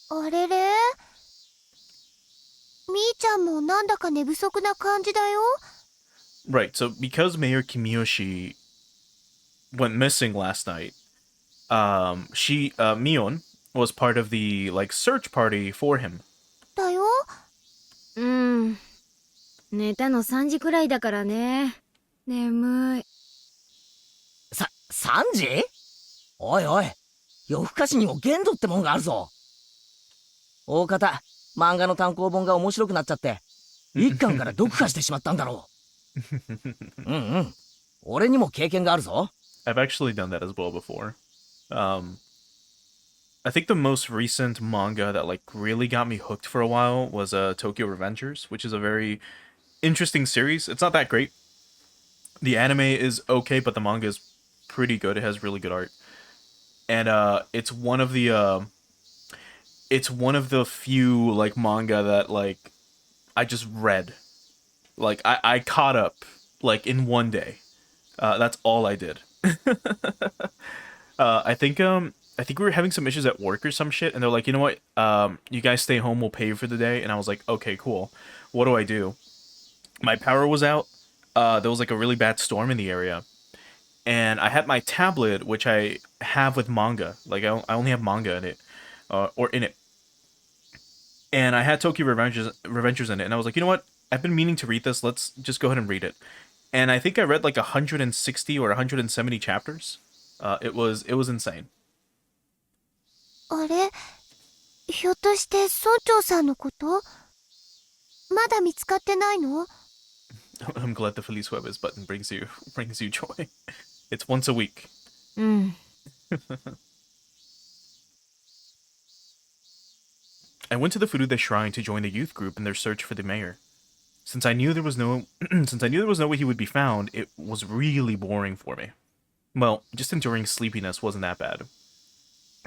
あれれ、みーちゃんもなんだか寝不足な感じだよ。Right, so because Mayor Kimiyoshi went missing last night, Mion was part of the like search party for him. だよ。寝たの3時くらいだからね。眠い。3時？おいおい、夜更かしにも限度ってもんがあるぞ。大方、漫画の単行本が面白くなっちゃって、一巻から読破してしまったんだろう。俺にも経験があるぞ。I've actually done that as well before. I think the most recent manga that like really got me hooked for a while was Tokyo Revengers, which is a very interesting series. It's not that great. The anime is okay, but the manga is pretty good. It has really good art. And it's one of the few like manga that like I just read. Like I caught up like in one day. That's all I did. I think we were having some issues at work or some shit, and they're like, you know what? You guys stay home. We'll pay you for the day. And I was like, okay, cool. What do I do? My power was out. There was like a really bad storm in the area, and I had my tablet, which I have with manga. Like I only have manga in it, or in it. And I had Tokyo Revengers in it, and I was like, you know what? I've been meaning to read this. Let's just go ahead and read it. And I think I read like 160 or 170 chapters. It was insane. あれ、ひょっとして村長さんのこと？まだ見つかってないの？ I'm glad the Feliz Jueves button brings you joy. It's once a week. I went to the Furude Shrine to join the youth group in their search for the mayor. Since I knew there was no way he would be found, it was really boring for me. Well, just enduring sleepiness wasn't that bad.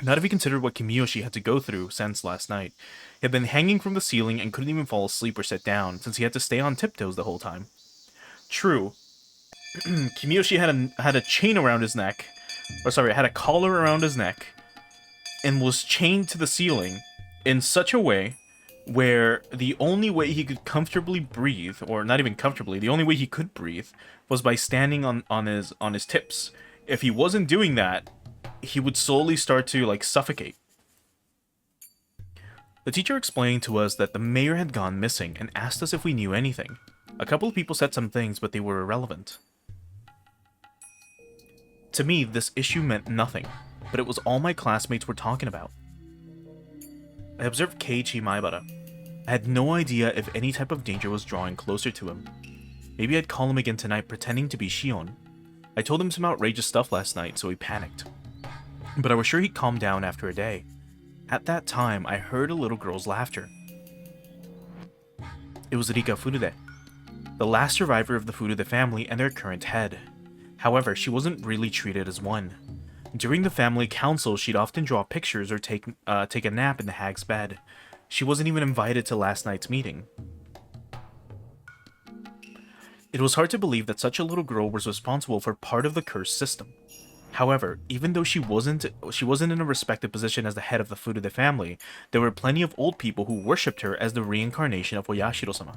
Not if you considered what Kimiyoshi had to go through since last night. He had been hanging from the ceiling and couldn't even fall asleep or sit down, since he had to stay on tiptoes the whole time. True, Kimiyoshi had a chain around his neck, had a collar around his neck, and was chained to the ceiling in such a way where the only way he could comfortably breathe, or not even comfortably, the only way he could breathe was by standing on his tips. If he wasn't doing that, he would slowly start to like suffocate. The teacher explained to us that the mayor had gone missing and asked us if we knew anything. A couple of people said some things, but they were irrelevant. To me, this issue meant nothing, but it was all my classmates were talking about. I observed Keiichi Maibara. I had no idea if any type of danger was drawing closer to him. Maybe I'd call him again tonight pretending to be Shion. I told him some outrageous stuff last night, so he panicked. But I was sure he'd calm down after a day. At that time, I heard a little girl's laughter. It was Rika Furude, the last survivor of the Furude family and their current head. However, she wasn't really treated as one. During the family council, she'd often draw pictures or take a nap in the hag's bed. She wasn't even invited to last night's meeting. It was hard to believe that such a little girl was responsible for part of the cursed system. However, even though she wasn't in a respected position as the head of the Furude family, there were plenty of old people who worshipped her as the reincarnation of Oyashiro-sama.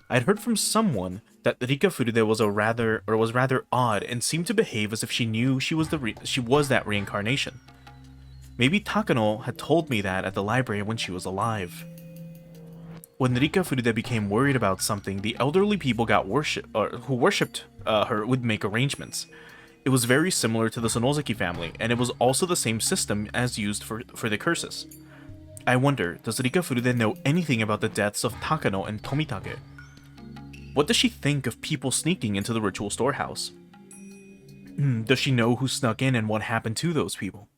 I'd heard from someone that Rika Furude was rather odd and seemed to behave as if she knew she was that reincarnation. Maybe Takano had told me that at the library when she was alive. When Rika Furude became worried about something, the elderly people who worshipped her would make arrangements. It was very similar to the Sonozaki family, and it was also the same system as used for the curses. I wonder, does Rika Furude know anything about the deaths of Takano and Tomitake? What does she think of people sneaking into the ritual storehouse? Does she know who snuck in and what happened to those people?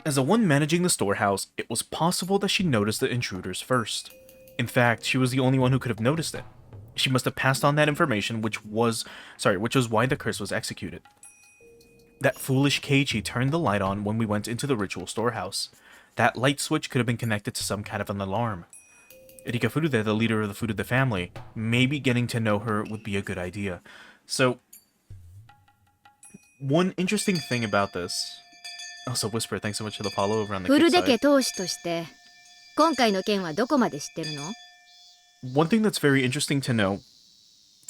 As the one managing the storehouse, it was possible that she noticed the intruders first. In fact, she was the only one who could have noticed it. She must have passed on that information, which was why the curse was executed. That foolish Keiichi turned the light on when we went into the ritual storehouse. That light switch could have been connected to some kind of an alarm. Rika Furude, the leader of the Furude family, maybe getting to know her would be a good idea. So, one interesting thing about this, Also, Whisper, thanks so much for the follow over on the フ kick ルデ家 side. 当主として今回の件はどこまで知ってるの？ One thing that's very interesting to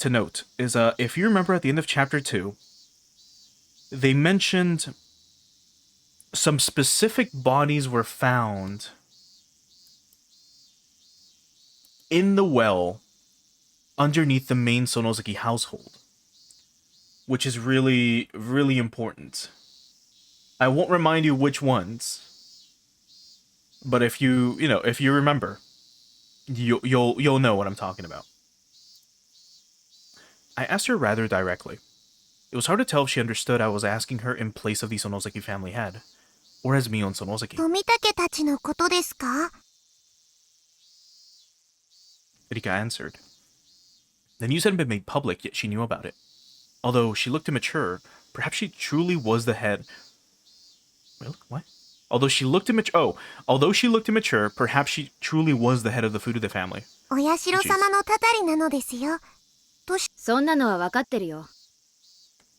note is if you remember at the end of chapter 2, they mentioned some specific bodies were found in the well underneath the main Sonozaki household, which is really, really important. I won't remind you which ones, but if you remember, you'll know what I'm talking about. I asked her rather directly. It was hard to tell if she understood I was asking her in place of the Sonozaki family head, or as Mion Sonozaki. 富武たちのことですか？ Rika answered. The news hadn't been made public, yet she knew about it. Although she looked immature, perhaps she truly was the head. Really? What? Although she looked immature, perhaps she truly was the head of the Furude family. お社様のたたりなのですよ。そんなのは分かってるよ。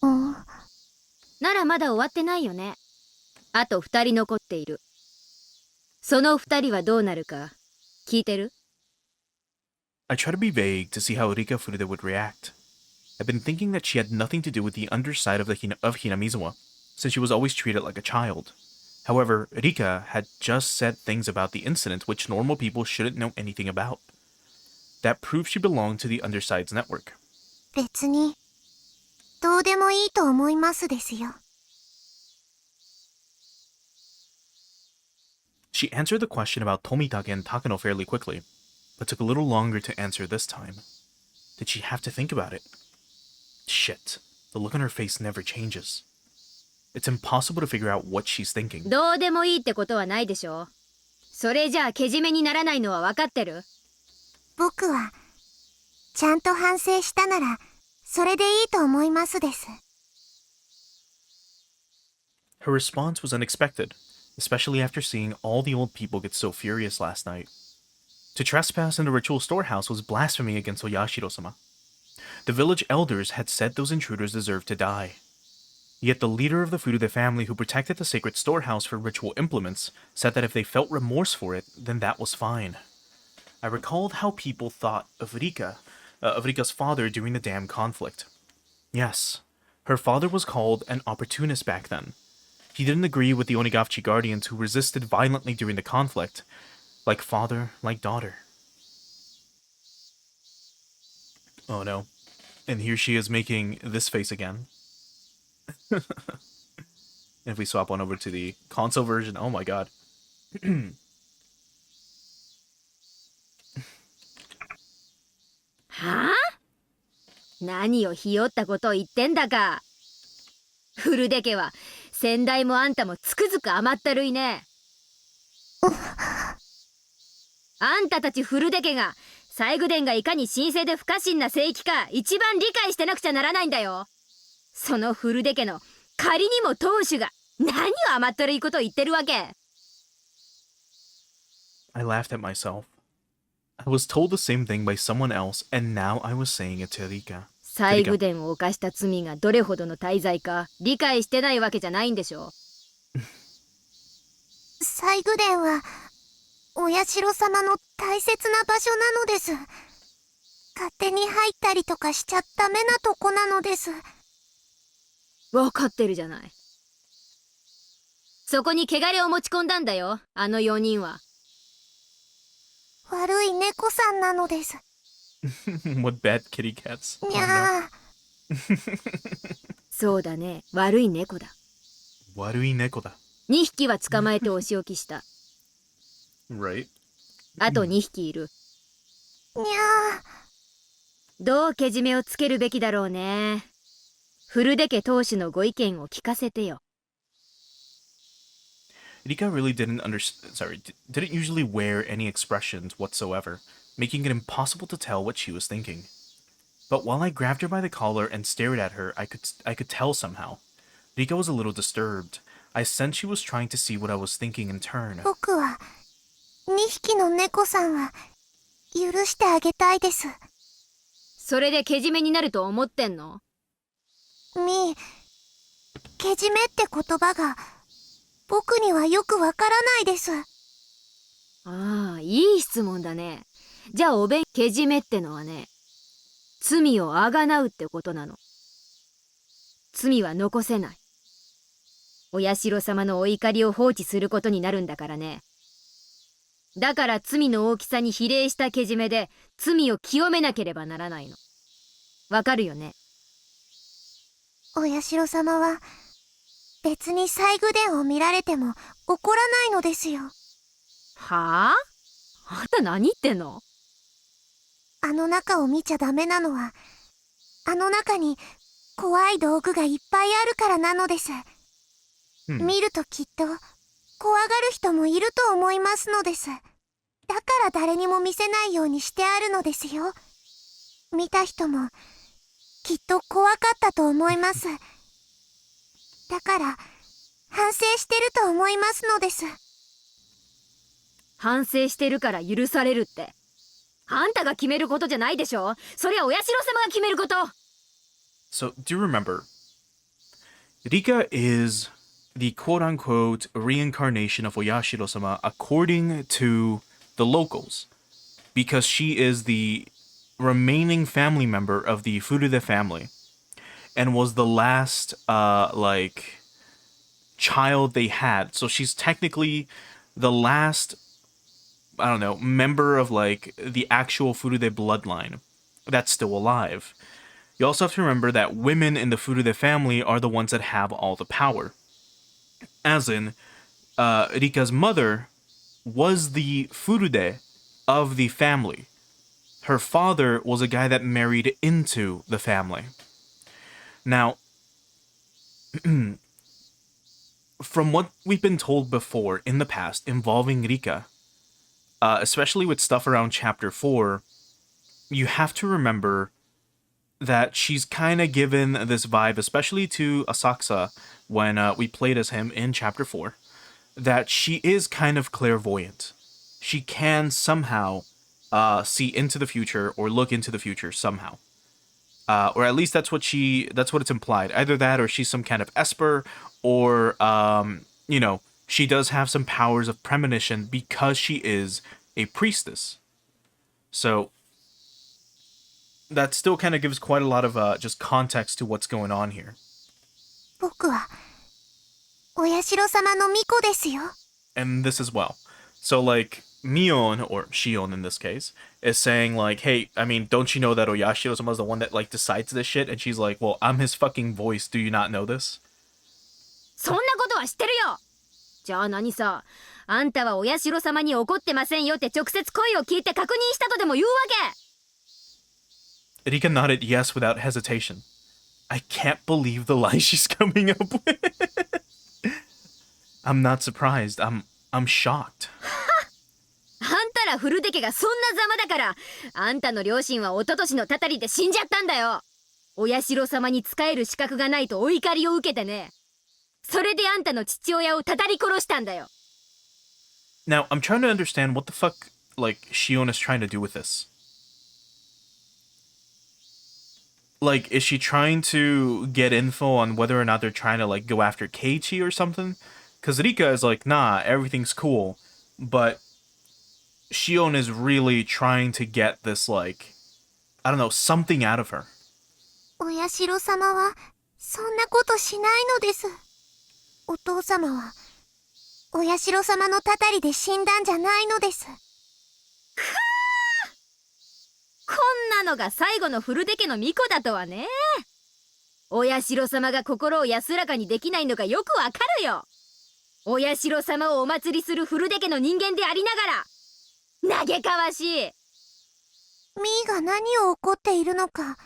ならまだ終わってないよね。あと2人残っている。その2人はどうなるか聞いてる？ I try to be vague to see how Rika Furude would react. I've been thinking that she had nothing to do with the underside of Hinamizawa, since she was always treated like a child. However, Rika had just said things about the incident which normal people shouldn't know anything about. That proved she belonged to the underside's network. 別にどうでもいいと思いますですよ。 She answered the question about Tomitake and Takano fairly quickly, but took a little longer to answer this time. Did she have to think about it? Shit, the look on her face never changes. It's impossible to figure out what she's thinking. どうでもいいってことはないでしょ。それじゃあけじめにならないのは分かってる？僕はちゃんと反省したならそれでいいと思いますです。 Her response was unexpected, especially after seeing all the old people get so furious last night. To trespass in the ritual storehouse was blasphemy against Oyashiro-sama. The village elders had said those intruders deserved to die. Yet the leader of the Furude family who protected the sacred storehouse for ritual implements said that if they felt remorse for it, then that was fine. I recalled how people thought of Rika's father during the dam conflict. Yes, her father was called an opportunist back then. He didn't agree with the Onigafchi guardians who resisted violently during the conflict. Like father, like daughter. Oh no. And here she is making this face again. If we swap on over to the console version, oh my god. はあ？何をひよったことを言ってんだか。フルデ家は先代もあんたもつくづく甘ったるいね。あんたたちフルデ家が西宮殿がいかに神聖で不可侵な聖域か一番理解してなくちゃならないんだよ。そのフルデ家の仮にも当主が何を甘ったるいことを言ってるわけ。 I laughed at myself. I was told the same thing by someone else, and now I was saying it to Rika. 西宮殿を犯した罪がどれほどの大罪か理解してないわけじゃないんでしょ。西宮殿はお社様の大切な場所なのです。勝手に入ったりとかしちゃダメなとこなのです。分かってるじゃない。そこに汚れを持ち込んだんだよ、あの4人は。悪い猫さんなのです。What bad kitty cats? にゃー。そうだね、悪い猫だ。悪い猫だ。2匹は捕まえてお仕置きした。Right? あと2匹いる。にゃー。どうけじめをつけるべきだろうね。フルデ家当主のご意見を聞かせてよ。Rika really didn't usually wear any expressions whatsoever, making it impossible to tell what she was thinking. But while I grabbed her by the collar and stared at her, I could tell somehow. Rika was a little disturbed. I sensed she was trying to see what I was thinking in turn. 僕は2匹の猫さんは許してあげたいです。それでけじめになると思ってんの？けじめって言葉が僕にはよくわからないです。ああ、いい質問だね。じゃあけじめってのはね、罪をあがなうってことなの。罪は残せない。お社様のお怒りを放置することになるんだからね。だから罪の大きさに比例したけじめで罪を清めなければならないの。わかるよね。お社様は、別に西宮殿を見られても怒らないのですよ。はあ？あんた何言ってんの？あの中を見ちゃダメなのは、あの中に怖い道具がいっぱいあるからなのです。見るときっと、怖がる人もいると思いますのです。だから誰にも見せないようにしてあるのですよ。見た人も、きっと怖かったと思います。だから、反省してると思いますのです。反省してるから許されるって。あんたが決めることじゃないでしょ。それはお社様が決めること。So, do you remember? Rika is the quote-unquote reincarnation of Oyashiro-sama according to the locals, because she is the remaining family member of the Furude family and was the last child they had. So she's technically the last, I don't know, member of the actual Furude bloodline that's still alive. You also have to remember that women in the Furude family are the ones that have all the power. As in, Rika's mother was the Furude of the family. Her father was a guy that married into the family. Now, from what we've been told before in the past involving Rika, especially with stuff around chapter 4, you have to remember that she's kind of given this vibe, especially to Asakusa when we played as him in chapter 4, that she is kind of clairvoyant. She can somehow see into the future or look into the future somehow. Or at least that's what it's implied. Either that or she's some kind of esper, or she does have some powers of premonition because she is a priestess. So that still kind of gives quite a lot of just context to what's going on here. 僕は、お社様の巫女ですよ。 And this as well. So Mion, or Shion in this case, is saying hey, I mean, don't you know that Oyashiro-sama is the one that decides this shit? And she's like, well, I'm his fucking voice. Do you not know this? そんなことは知ってるよ。じゃあ何さ、あんたはお社様に怒ってませんよって直接声を聞いて確認したとでも言うわけ。 Rika nodded yes without hesitation. I can't believe the lie she's coming up with. I'm not surprised. I'm shocked. あんたら古出家がそんなざまだから、あんたの両親は一昨年のたたりで死んじゃったんだよ。お社様に仕える資格がないとお怒りを受けてね。それであんたの父親をたたり殺したんだよ。Now, I'm trying to understand what the fuck, Shion is trying to do with this. Is she trying to get info on whether or not they're trying to, go after Keiichi or something? Because Rika is nah, everything's cool. But Shion is really trying to get this, I don't know, something out of her. お社様は、そんなことしないのです。お父様は、お社様のたたりで死んだんじゃないのです。こんなのが最後の古出家の巫女だとはね。お社様が心を安らかにできないのがよくわかるよ。お社様をお祭りする古出家の人間でありながら、嘆かわしい。ミーが何を怒っているのか、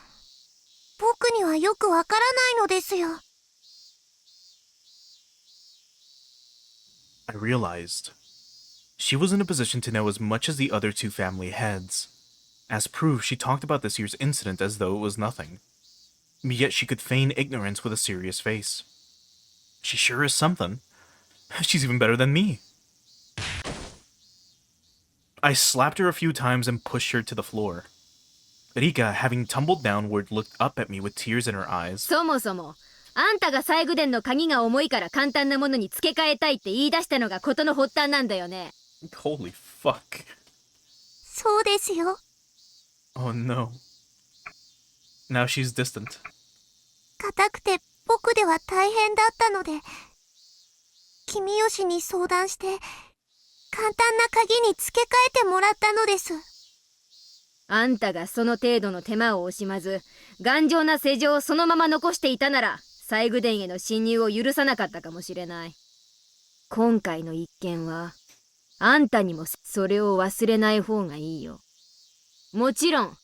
僕にはよくわからないのですよ。I realized she was in a position to know as much as the other two family heads. As proof, she talked about this year's incident as though it was nothing. Yet she could feign ignorance with a serious face. She sure is something. She's even better than me. I slapped her a few times and pushed her to the floor. Rika, having tumbled downward, looked up at me with tears in her eyes. そもそもあんたが西宮殿の鍵が重いから簡単なものに付け替えたいって言い出したのが事の発端なんだよね。Holy fuck. そうですよ。 Oh no. Now she's distant. 硬くて僕では大変だったので、君吉に相談して簡単な鍵に付け替えてもらったのです。あんたがその程度の手間を惜しまず頑丈な施錠をそのまま残していたなら西宮殿への侵入を許さなかったかもしれない。今回の一件はあんたにもそれを忘れない方がいいよ。もちろん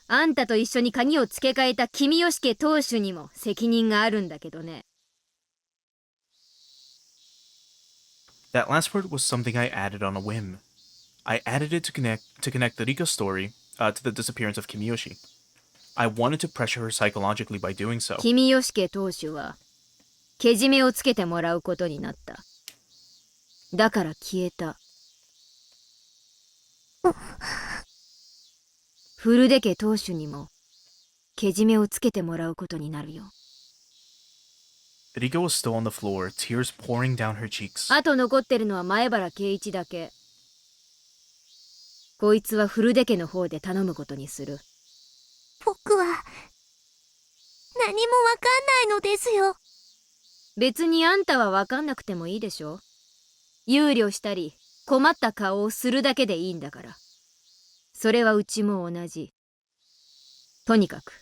あんたと一緒に鍵を付け替えた君吉家当主にも責任があるんだけどね。That last word was something I added on a whim. I added it to connect the Rika story to the disappearance of Kimiyoshi. I wanted to pressure her psychologically by doing so. 君吉家当主はけじめをつけてもらうことになった。だから消えた。古出家当主にもけじめをつけてもらうことになるよ。Rika was still on the floor, tears pouring down her cheeks. あと残ってるのは前原圭一だけ。こいつは古出家の方で頼むことにする。僕は何もわかんないのですよ。別にあんたは分かんなくてもいいでしょ。憂慮したり困った顔をするだけでいいんだから。それはうちも同じ。とにかく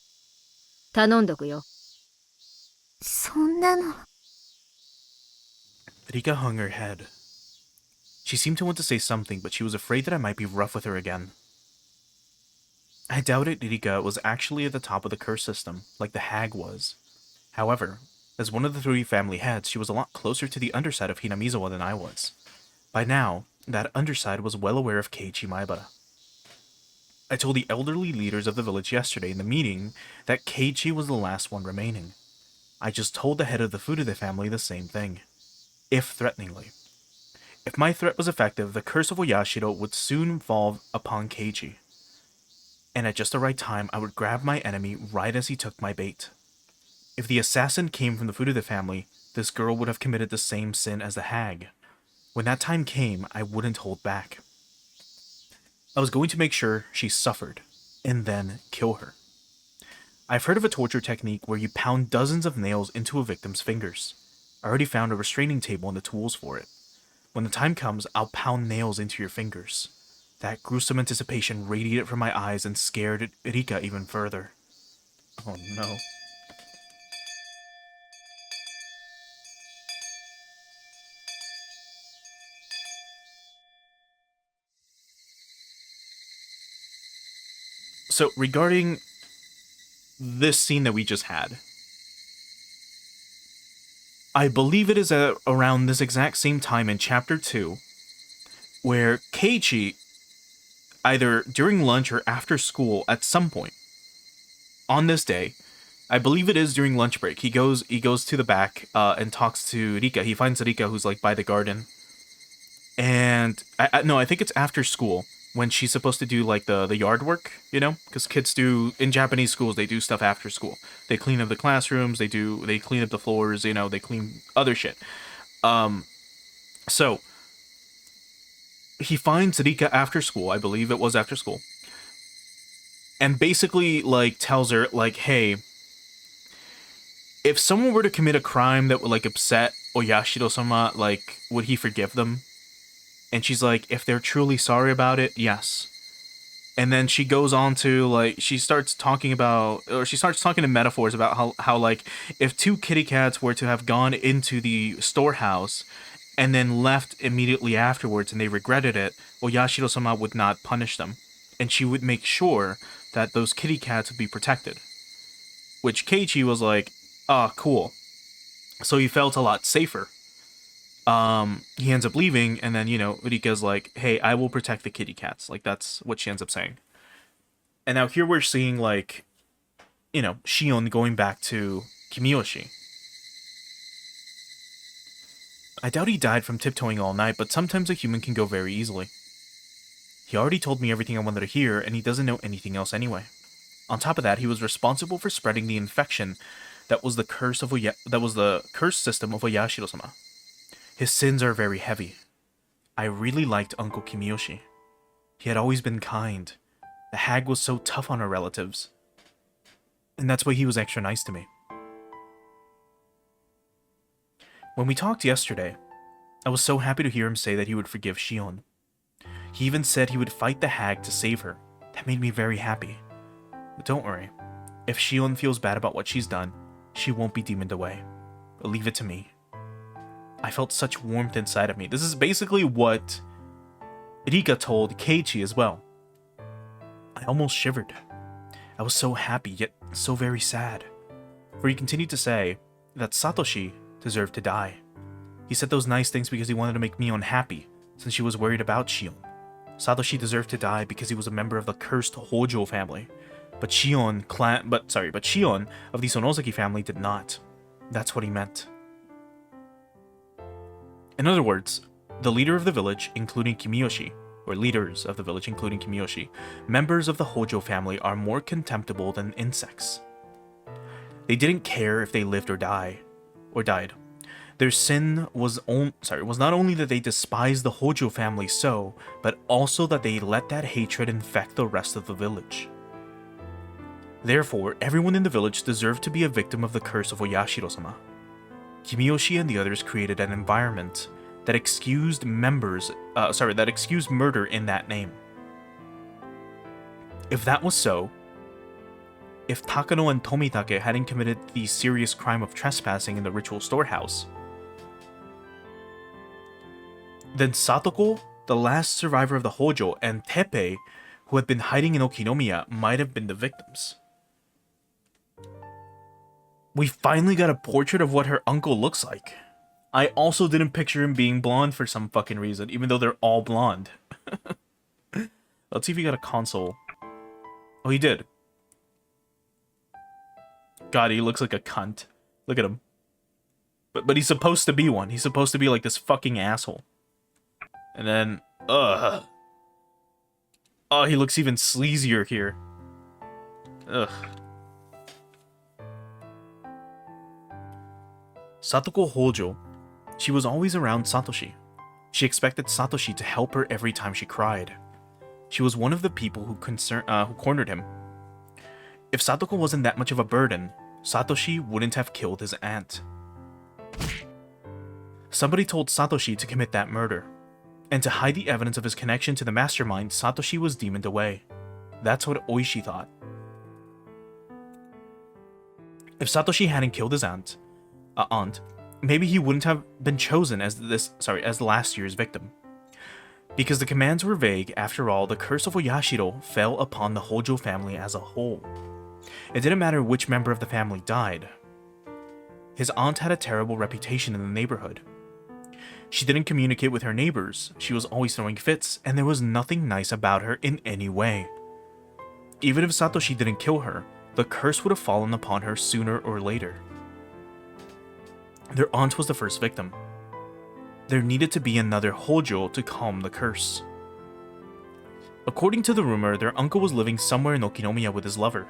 頼んどくよ。そんなの。Rika hung her head. She seemed to want to say something, but she was afraid that I might be rough with her again. I doubted Rika was actually at the top of the curse system, like the hag was. However, as one of the three family heads, she was a lot closer to the underside of Hinamizawa than I was. By now, that underside was well aware of Keiichi Maebara. I told the elderly leaders of the village yesterday in the meeting that Keiichi was the last one remaining. I just told the head of the Furude family the same thing, if threateningly. If my threat was effective, the curse of Oyashiro would soon fall upon Keiichi. And at just the right time, I would grab my enemy right as he took my bait. If the assassin came from the Furude family, this girl would have committed the same sin as the hag. When that time came, I wouldn't hold back. I was going to make sure she suffered, and then kill her. I've heard of a torture technique where you pound dozens of nails into a victim's fingers. I already found a restraining table and the tools for it. When the time comes, I'll pound nails into your fingers. That gruesome anticipation radiated from my eyes and scared Rika even further. Oh no. So, regarding this scene that we just had, I believe it is around this exact same time in Chapter 2, where Keiichi, either during lunch or after school at some point, on this day, I believe it is during lunch break, he goes to the back and talks to Rika. He finds Rika, who's like by the garden. And, I think it's after school, when she's supposed to do like the yard work, you know, because kids do in Japanese schools, they do stuff after school. They clean up the classrooms, they clean up the floors, you know, they clean other shit. So he finds Rika after school, I believe it was after school, and basically like tells her like, hey, if someone were to commit a crime that would like upset Oyashiro-sama, like would he forgive them? And she's like, if they're truly sorry about it, yes. And then she goes on to, like, she starts talking in metaphors about how like, if two kitty cats were to have gone into the storehouse and then left immediately afterwards and they regretted it, Oyashiro-sama would not punish them. And she would make sure that those kitty cats would be protected. Which Keiichi was like, ah, cool. So he felt a lot safer. He ends up leaving, and then, you know, Rika's like, hey, I will protect the kitty cats. Like, that's what she ends up saying. And now here we're seeing, like, you know, Shion going back to Kimiyoshi. I doubt he died from tiptoeing all night, but sometimes a human can go very easily. He already told me everything I wanted to hear, and he doesn't know anything else anyway. On top of that, he was responsible for spreading the infection that was the curse system of Oyashiro-sama. His sins are very heavy. I really liked Uncle Kimiyoshi. He had always been kind. The hag was so tough on her relatives. And that's why he was extra nice to me. When we talked yesterday, I was so happy to hear him say that he would forgive Shion. He even said he would fight the hag to save her. That made me very happy. But don't worry. If Shion feels bad about what she's done, she won't be demoned away. Leave it to me. I felt such warmth inside of me. This is basically what Rika told Keiichi as well. I almost shivered. I was so happy, yet so very sad. For he continued to say that Satoshi deserved to die. He said those nice things because he wanted to make me unhappy, since she was worried about Shion. Satoshi deserved to die because he was a member of the cursed Hojo family. But Shion of the Sonosaki family did not. That's what he meant. In other words, the leader of the village, including Kimiyoshi, or leaders of the village, including Kimiyoshi, members of the Hojo family are more contemptible than insects. They didn't care if they lived or died. Their sin was not only that they despised the Hojo family so, but also that they let that hatred infect the rest of the village. Therefore, everyone in the village deserved to be a victim of the curse of Oyashiro-sama. Kimiyoshi and the others created an environment that excused murder in that name. If that was so, if Takano and Tomitake hadn't committed the serious crime of trespassing in the ritual storehouse, then Satoko, the last survivor of the Hojo, and Teppei, who had been hiding in Okinomiya, might have been the victims. We finally got a portrait of what her uncle looks like. I also didn't picture him being blonde for some fucking reason, even though they're all blonde. Let's see if he got a console. Oh, he did. God, he looks like a cunt. Look at him. But he's supposed to be one. He's supposed to be like this fucking asshole. And then, oh, he looks even sleazier here. Ugh. Satoko Hojo. She was always around Satoshi. She expected Satoshi to help her every time she cried. She was one of the people who cornered him. If Satoko wasn't that much of a burden, Satoshi wouldn't have killed his aunt. Somebody told Satoshi to commit that murder, and to hide the evidence of his connection to the mastermind, Satoshi was demoned away. That's what Oishi thought. If Satoshi hadn't killed his aunt, maybe he wouldn't have been chosen as last year's victim. Because the commands were vague, after all, the curse of Oyashiro fell upon the Hojo family as a whole. It didn't matter which member of the family died. His aunt had a terrible reputation in the neighborhood. She didn't communicate with her neighbors, she was always throwing fits, and there was nothing nice about her in any way. Even if Satoshi didn't kill her, the curse would have fallen upon her sooner or later. Their aunt was the first victim. There needed to be another Hojo to calm the curse. According to the rumor, their uncle was living somewhere in Okinomiya with his lover.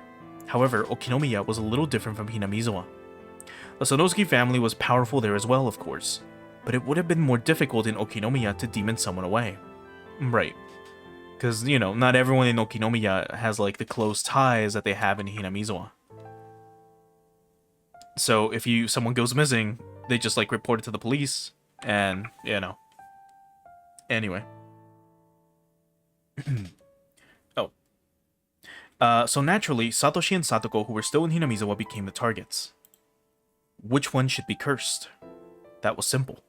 However, Okinomiya was a little different from Hinamizawa. The Sonosaki family was powerful there as well, of course, but it would have been more difficult in Okinomiya to demon someone away. Right. Because, not everyone in Okinomiya has, like, the close ties that they have in Hinamizawa. So, if someone goes missing, they just, like, report it to the police, and, Anyway. So naturally, Satoshi and Satoko, who were still in Hinamizawa, became the targets. Which one should be cursed? That was simple.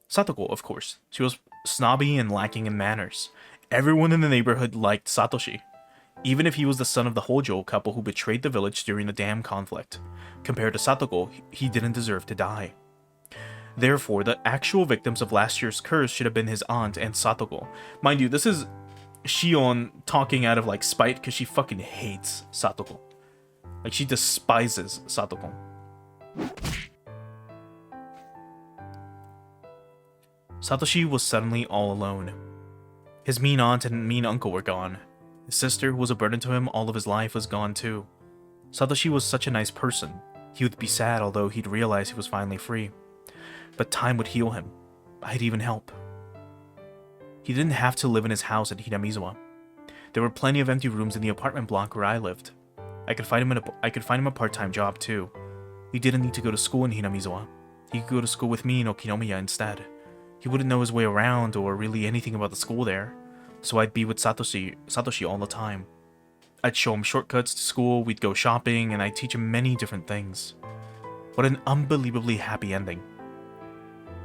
Satoko, of course. She was snobby and lacking in manners. Everyone in the neighborhood liked Satoshi, even if he was the son of the Hojo couple who betrayed the village during the dam conflict. Compared to Satoko, he didn't deserve to die. Therefore, the actual victims of last year's curse should have been his aunt and Satoko. Mind you, this is Shion talking out of, like, spite because she fucking hates Satoko. Like, she despises Satoko. Satoshi was suddenly all alone. His mean aunt and mean uncle were gone. His sister, who was a burden to him all of his life, was gone too. Satoshi was such a nice person. He would be sad, although he'd realize he was finally free. But time would heal him. I'd even help. He didn't have to live in his house at Hinamizawa. There were plenty of empty rooms in the apartment block where I lived. I could find him a part-time job too. He didn't need to go to school in Hinamizawa. He could go to school with me in Okinomiya instead. He wouldn't know his way around or really anything about the school there, so I'd be with Satoshi all the time. I'd show him shortcuts to school, we'd go shopping, and I'd teach him many different things. What an unbelievably happy ending.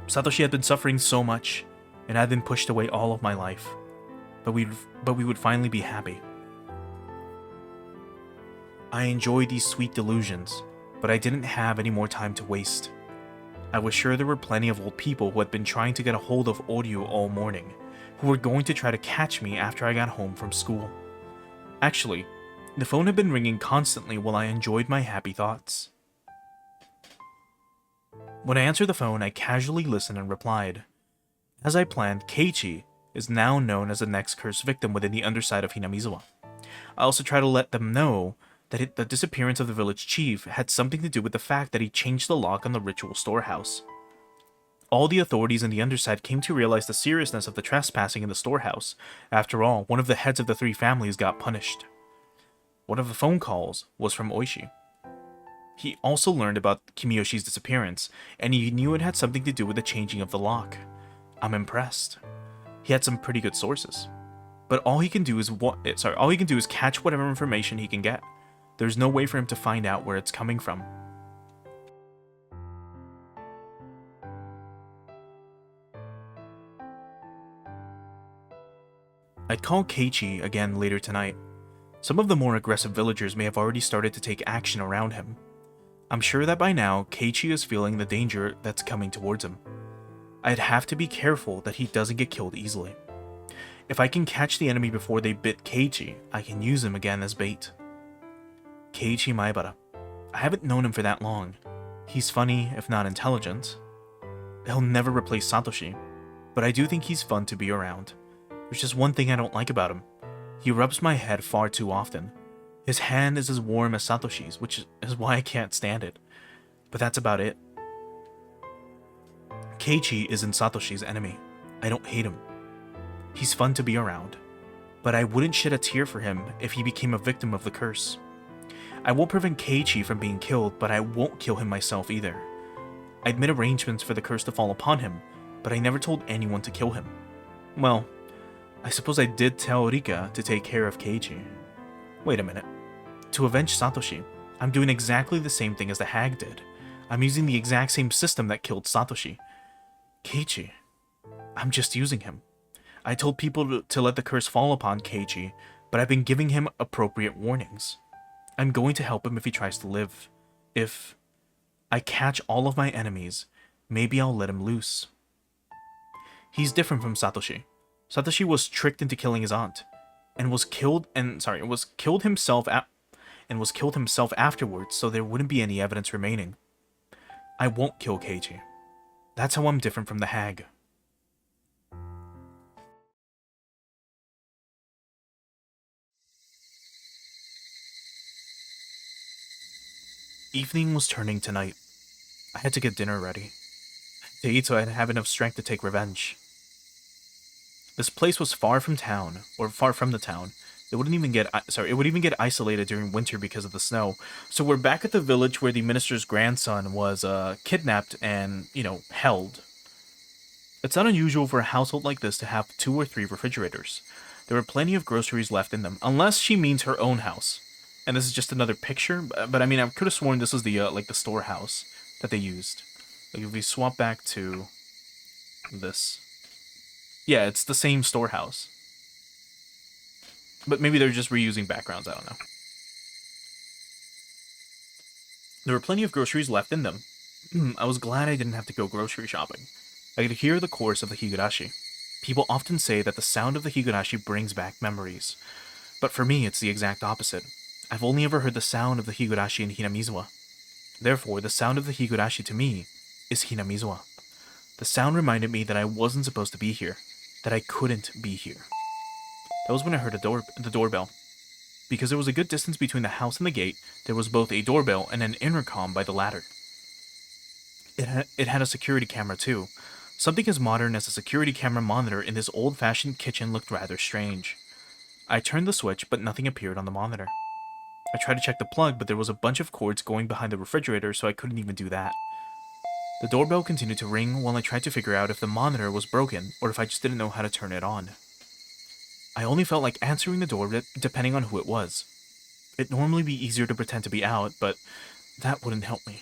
Satoshi had been suffering so much, and I'd been pushed away all of my life. But we would finally be happy. I enjoyed these sweet delusions, but I didn't have any more time to waste. I was sure there were plenty of old people who had been trying to get a hold of Oryu all morning, who were going to try to catch me after I got home from school. Actually, the phone had been ringing constantly while I enjoyed my happy thoughts. When I answered the phone, I casually listened and replied. As I planned, Keiichi is now known as the next cursed victim within the underside of Hinamizawa. I also try to let them know that the disappearance of the village chief had something to do with the fact that he changed the lock on the ritual storehouse. All the authorities in the underside came to realize the seriousness of the trespassing in the storehouse. After all, one of the heads of the three families got punished. One of the phone calls was from Oishi. He also learned about Kimiyoshi's disappearance, and he knew it had something to do with the changing of the lock. I'm impressed. He had some pretty good sources. But all he can do is catch whatever information he can get. There's no way for him to find out where it's coming from. I'd call Keiichi again later tonight. Some of the more aggressive villagers may have already started to take action around him. I'm sure that by now, Keiichi is feeling the danger that's coming towards him. I'd have to be careful that he doesn't get killed easily. If I can catch the enemy before they bit Keiichi, I can use him again as bait. Keiichi Maebara. I haven't known him for that long. He's funny, if not intelligent. He'll never replace Satoshi, but I do think he's fun to be around. There's just one thing I don't like about him. He rubs my head far too often. His hand is as warm as Satoshi's, which is why I can't stand it. But that's about it. Keiichi isn't Satoshi's enemy. I don't hate him. He's fun to be around. But I wouldn't shed a tear for him if he became a victim of the curse. I won't prevent Keiichi from being killed, but I won't kill him myself either. I'd made arrangements for the curse to fall upon him, but I never told anyone to kill him. Well, I suppose I did tell Rika to take care of Keiichi. Wait a minute. To avenge Satoshi, I'm doing exactly the same thing as the hag did. I'm using the exact same system that killed Satoshi. Keiichi. I'm just using him. I told people to let the curse fall upon Keiichi, but I've been giving him appropriate warnings. I'm going to help him if he tries to live. If I catch all of my enemies, maybe I'll let him loose. He's different from Satoshi. Satoshi was tricked into killing his aunt, and was killed himself afterwards, so there wouldn't be any evidence remaining. I won't kill Keiichi. That's how I'm different from the hag. Evening was turning to night. I had to get dinner ready. To eat so I'd have enough strength to take revenge. This place was far from the town. It would even get isolated during winter because of the snow. So we're back at the village where the minister's grandson was kidnapped and, held. It's not unusual for a household like this to have 2 or 3 refrigerators. There were plenty of groceries left in them, unless she means her own house. And this is just another picture, but I mean, I could have sworn this was the the storehouse that they used. Like if we swap back to this, yeah, it's the same storehouse. But maybe they're just reusing backgrounds. I don't know. There were plenty of groceries left in them. I was glad I didn't have to go grocery shopping. I could hear the chorus of the Higurashi. People often say that the sound of the Higurashi brings back memories, but for me, it's the exact opposite. I've only ever heard the sound of the Higurashi in Hinamizawa. Therefore, the sound of the Higurashi to me is Hinamizawa. The sound reminded me that I wasn't supposed to be here, that I couldn't be here. That was when I heard the doorbell. Because there was a good distance between the house and the gate, there was both a doorbell and an intercom by the latter. It had a security camera too. Something as modern as a security camera monitor in this old-fashioned kitchen looked rather strange. I turned the switch, but nothing appeared on the monitor. I tried to check the plug, but there was a bunch of cords going behind the refrigerator, so I couldn't even do that. The doorbell continued to ring while I tried to figure out if the monitor was broken or if I just didn't know how to turn it on. I only felt like answering the door depending on who it was. It'd normally be easier to pretend to be out, but that wouldn't help me.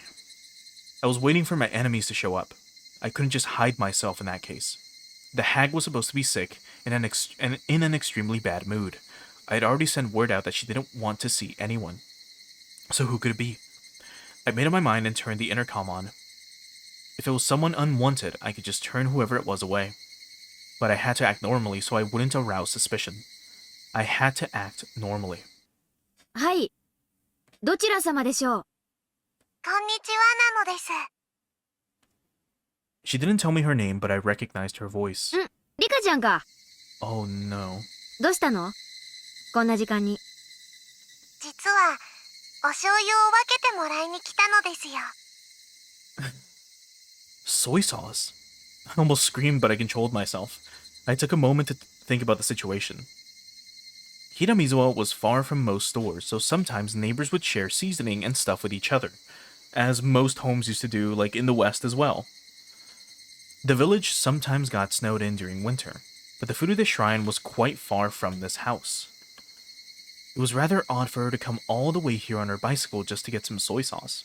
I was waiting for my enemies to show up. I couldn't just hide myself in that case. The hag was supposed to be sick and in an extremely bad mood. I had already sent word out that she didn't want to see anyone. So who could it be? I made up my mind and turned the intercom on. If it was someone unwanted, I could just turn whoever it was away. But I had to act normally so I wouldn't arouse suspicion. I had to act normally. はい。どちら様でしょう？こんにちはなのです。She didn't tell me her name, but I recognized her voice. リカちゃんか。Oh no. どうしたの？こんな時間に。実は、お醤油を分けてもらいに来たのですよ。Soy sauce? I almost screamed, but I controlled myself. I took a moment to think about the situation. Hiramizuwa was far from most stores, so sometimes neighbors would share seasoning and stuff with each other, as most homes used to do, like in the West as well. The village sometimes got snowed in during winter, but the Furude shrine was quite far from this house. It was rather odd for her to come all the way here on her bicycle just to get some soy sauce.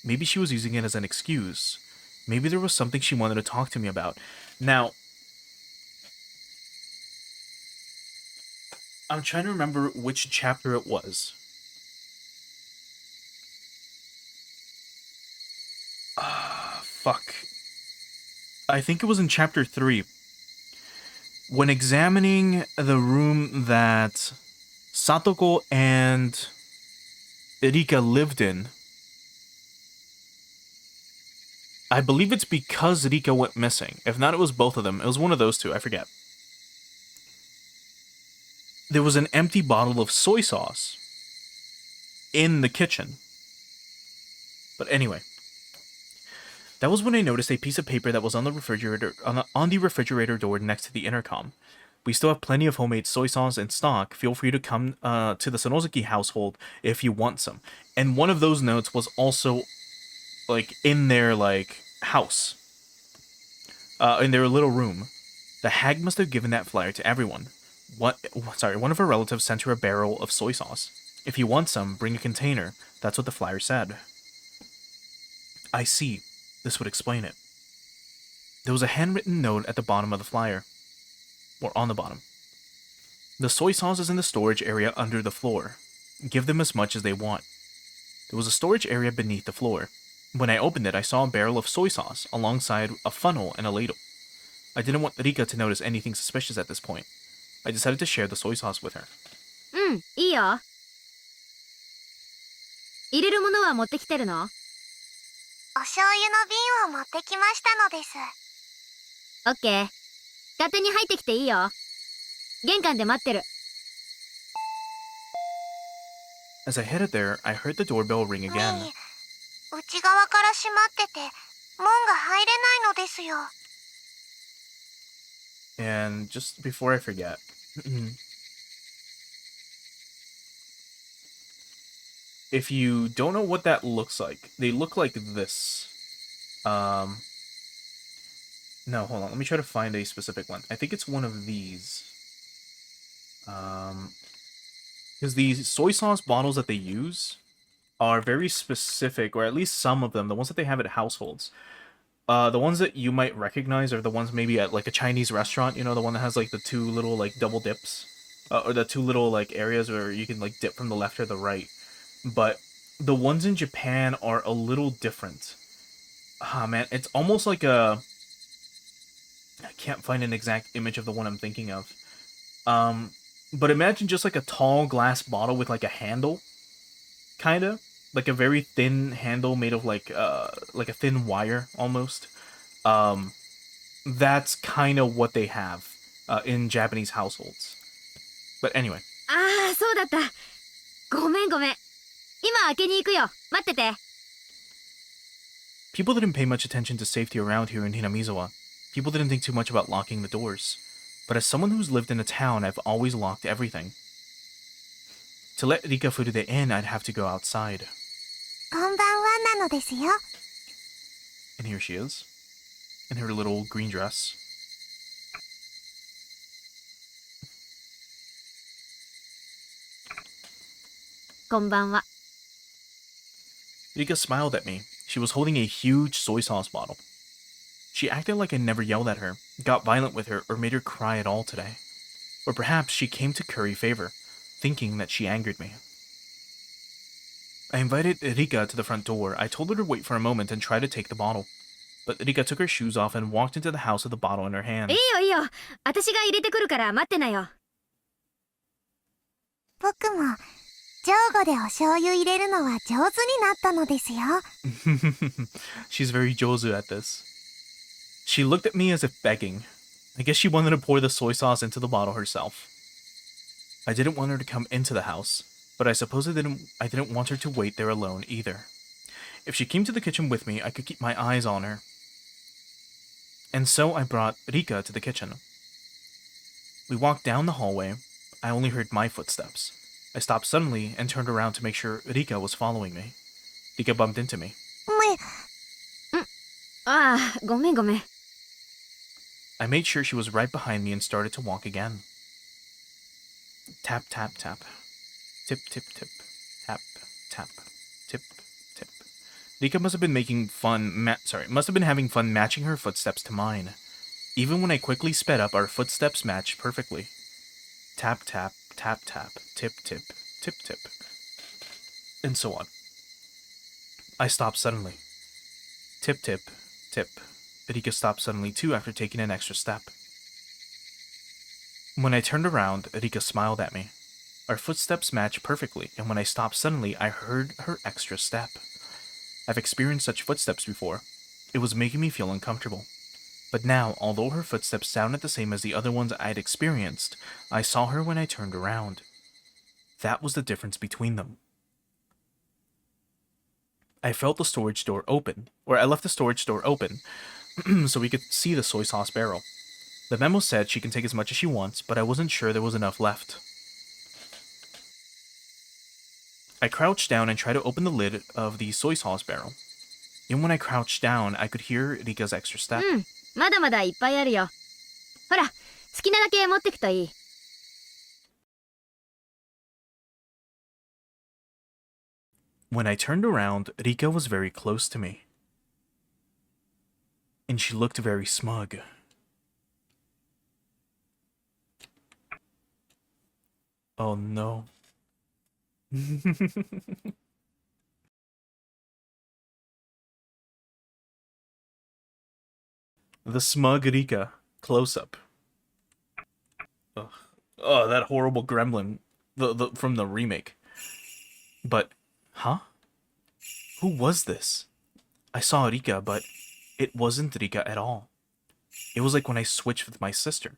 Maybe she was using it as an excuse. Maybe there was something she wanted to talk to me about. Now, I'm trying to remember which chapter it was. Fuck. I think it was in chapter 3. When examining the room that Satoko and Rika lived in, I believe it's because Rika went missing. If not, it was both of them. It was one of those two, I forget. There was an empty bottle of soy sauce in the kitchen. But anyway, that was when I noticed a piece of paper that was on the refrigerator on the refrigerator door next to the intercom. We still have plenty of homemade soy sauce in stock. Feel free to come to the Sonozuki household if you want some. And one of those notes was also like in their like house, in their little room. The hag must have given that flyer to everyone. One of her relatives sent her a barrel of soy sauce. If you want some, bring a container. That's what the flyer said. I see. This would explain it. There was a handwritten note at the bottom of the flyer. Or on the bottom. The soy sauce is in the storage area under the floor. Give them as much as they want. There was a storage area beneath the floor. When I opened it, I saw a barrel of soy sauce alongside a funnel and a ladle. I didn't want Rika to notice anything suspicious at this point. I decided to share the soy sauce with her. いいよ。入れるものは持ってきてるの？お醤油の瓶を持ってきましたのです。オッケー。勝手に入ってきていいよ。玄関で待ってる。As I headed there, I heard the doorbell ring ね again. え、内側から閉まってて、門が入れないのですよ。And just before I forget, if you don't know what that looks like, they look like this. No, hold on. Let me try to find a specific one. I think it's one of these. Because these soy sauce bottles that they use are very specific, or at least some of them, the ones that they have at households. The ones that you might recognize are the ones maybe at like a Chinese restaurant, you know, the one that has like the two little like double dips. Or the two little like areas where you can like dip from the left or the right. But the ones in Japan are a little different. Ah, man, it's almost like a... I can't find an exact image of the one I'm thinking of. But imagine just like a tall glass bottle with like a handle. Kinda. Like a very thin handle made of like a thin wire, almost. That's kind of what they have in Japanese households. But anyway. ああ、そうだった。ごめんごめん。今開けに行くよ。待ってて。People didn't pay much attention to safety around here in Hinamizawa. People didn't think too much about locking the doors. But as someone who's lived in a town, I've always locked everything. To let Rika Furude in, I'd have to go outside. こんばんはなのですよ。 And here she is. In her little green dress. こんばんは。 Rika smiled at me. She was holding a huge soy sauce bottle. She acted like I never yelled at her, got violent with her, or made her cry at all today. Or perhaps she came to curry favor, thinking that she angered me. I invited Rika to the front door. I told her to wait for a moment and try to take the bottle. But Rika took her shoes off and walked into the house with the bottle in her hand. いいよいいよ。私が入れてくるから待ってなよ。僕も上後でお醤油入れるのは上手になったのですよ。 She's very jozu at this. She looked at me as if begging. I guess she wanted to pour the soy sauce into the bottle herself. I didn't want her to come into the house, but I suppose I didn't want her to wait there alone either. If she came to the kitchen with me, I could keep my eyes on her. And so I brought Rika to the kitchen. We walked down the hallway. I only heard my footsteps. I stopped suddenly and turned around to make sure Rika was following me. Rika bumped into me. ああ、ごめんごめん。I made sure she was right behind me and started to walk again. Tap, tap, tap. Tip, tip, tip. Tap, tap. Tip, tip. Rika must have been having fun matching her footsteps to mine. Even when I quickly sped up, our footsteps matched perfectly. Tap, tap, tap, tap. Tip, tip, tip, tip. And so on. I stopped suddenly. Tip, tip, tip. Rika stopped suddenly too after taking an extra step. When I turned around, Rika smiled at me. Our footsteps matched perfectly, and when I stopped suddenly, I heard her extra step. I've experienced such footsteps before. It was making me feel uncomfortable. But now, although her footsteps sounded the same as the other ones I'd experienced, I saw her when I turned around. That was the difference between them. I felt the storage door open, or I left the storage door open, so we could see the soy sauce barrel. The memo said she can take as much as she wants, but I wasn't sure there was enough left. I crouched down and tried to open the lid of the soy sauce barrel. And when I crouched down, I could hear Rika's extra step. まだまだいっぱいあるよ。ほら、好きなだけ持ってくといい。When I turned around, Rika was very close to me. And she looked very smug. Oh no. The smug Rika. Close up. Ugh. Oh, that horrible gremlin. From the remake. But, huh? Who was this? I saw Rika, but it wasn't Rika at all. It was like when I switched with my sister.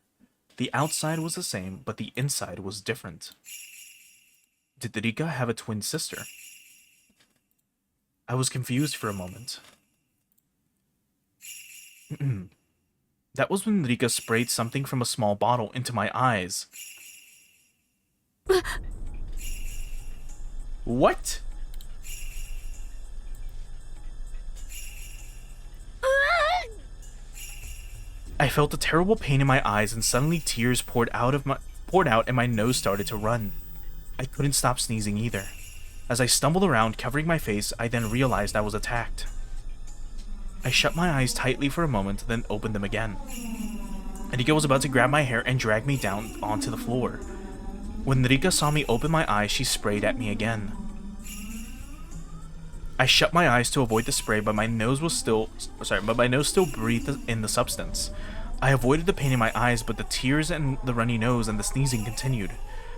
The outside was the same, but the inside was different. Did Rika have a twin sister? I was confused for a moment. That was when Rika sprayed something from a small bottle into my eyes. What? I felt a terrible pain in my eyes and suddenly tears poured out and my nose started to run. I couldn't stop sneezing either. As I stumbled around covering my face, I then realized I was attacked. I shut my eyes tightly for a moment, then opened them again. Rika was about to grab my hair and drag me down onto the floor. When Rika saw me open my eyes, she sprayed at me again. I shut my eyes to avoid the spray, but my nose still breathed in the substance. I avoided the pain in my eyes, but the tears and the runny nose and the sneezing continued.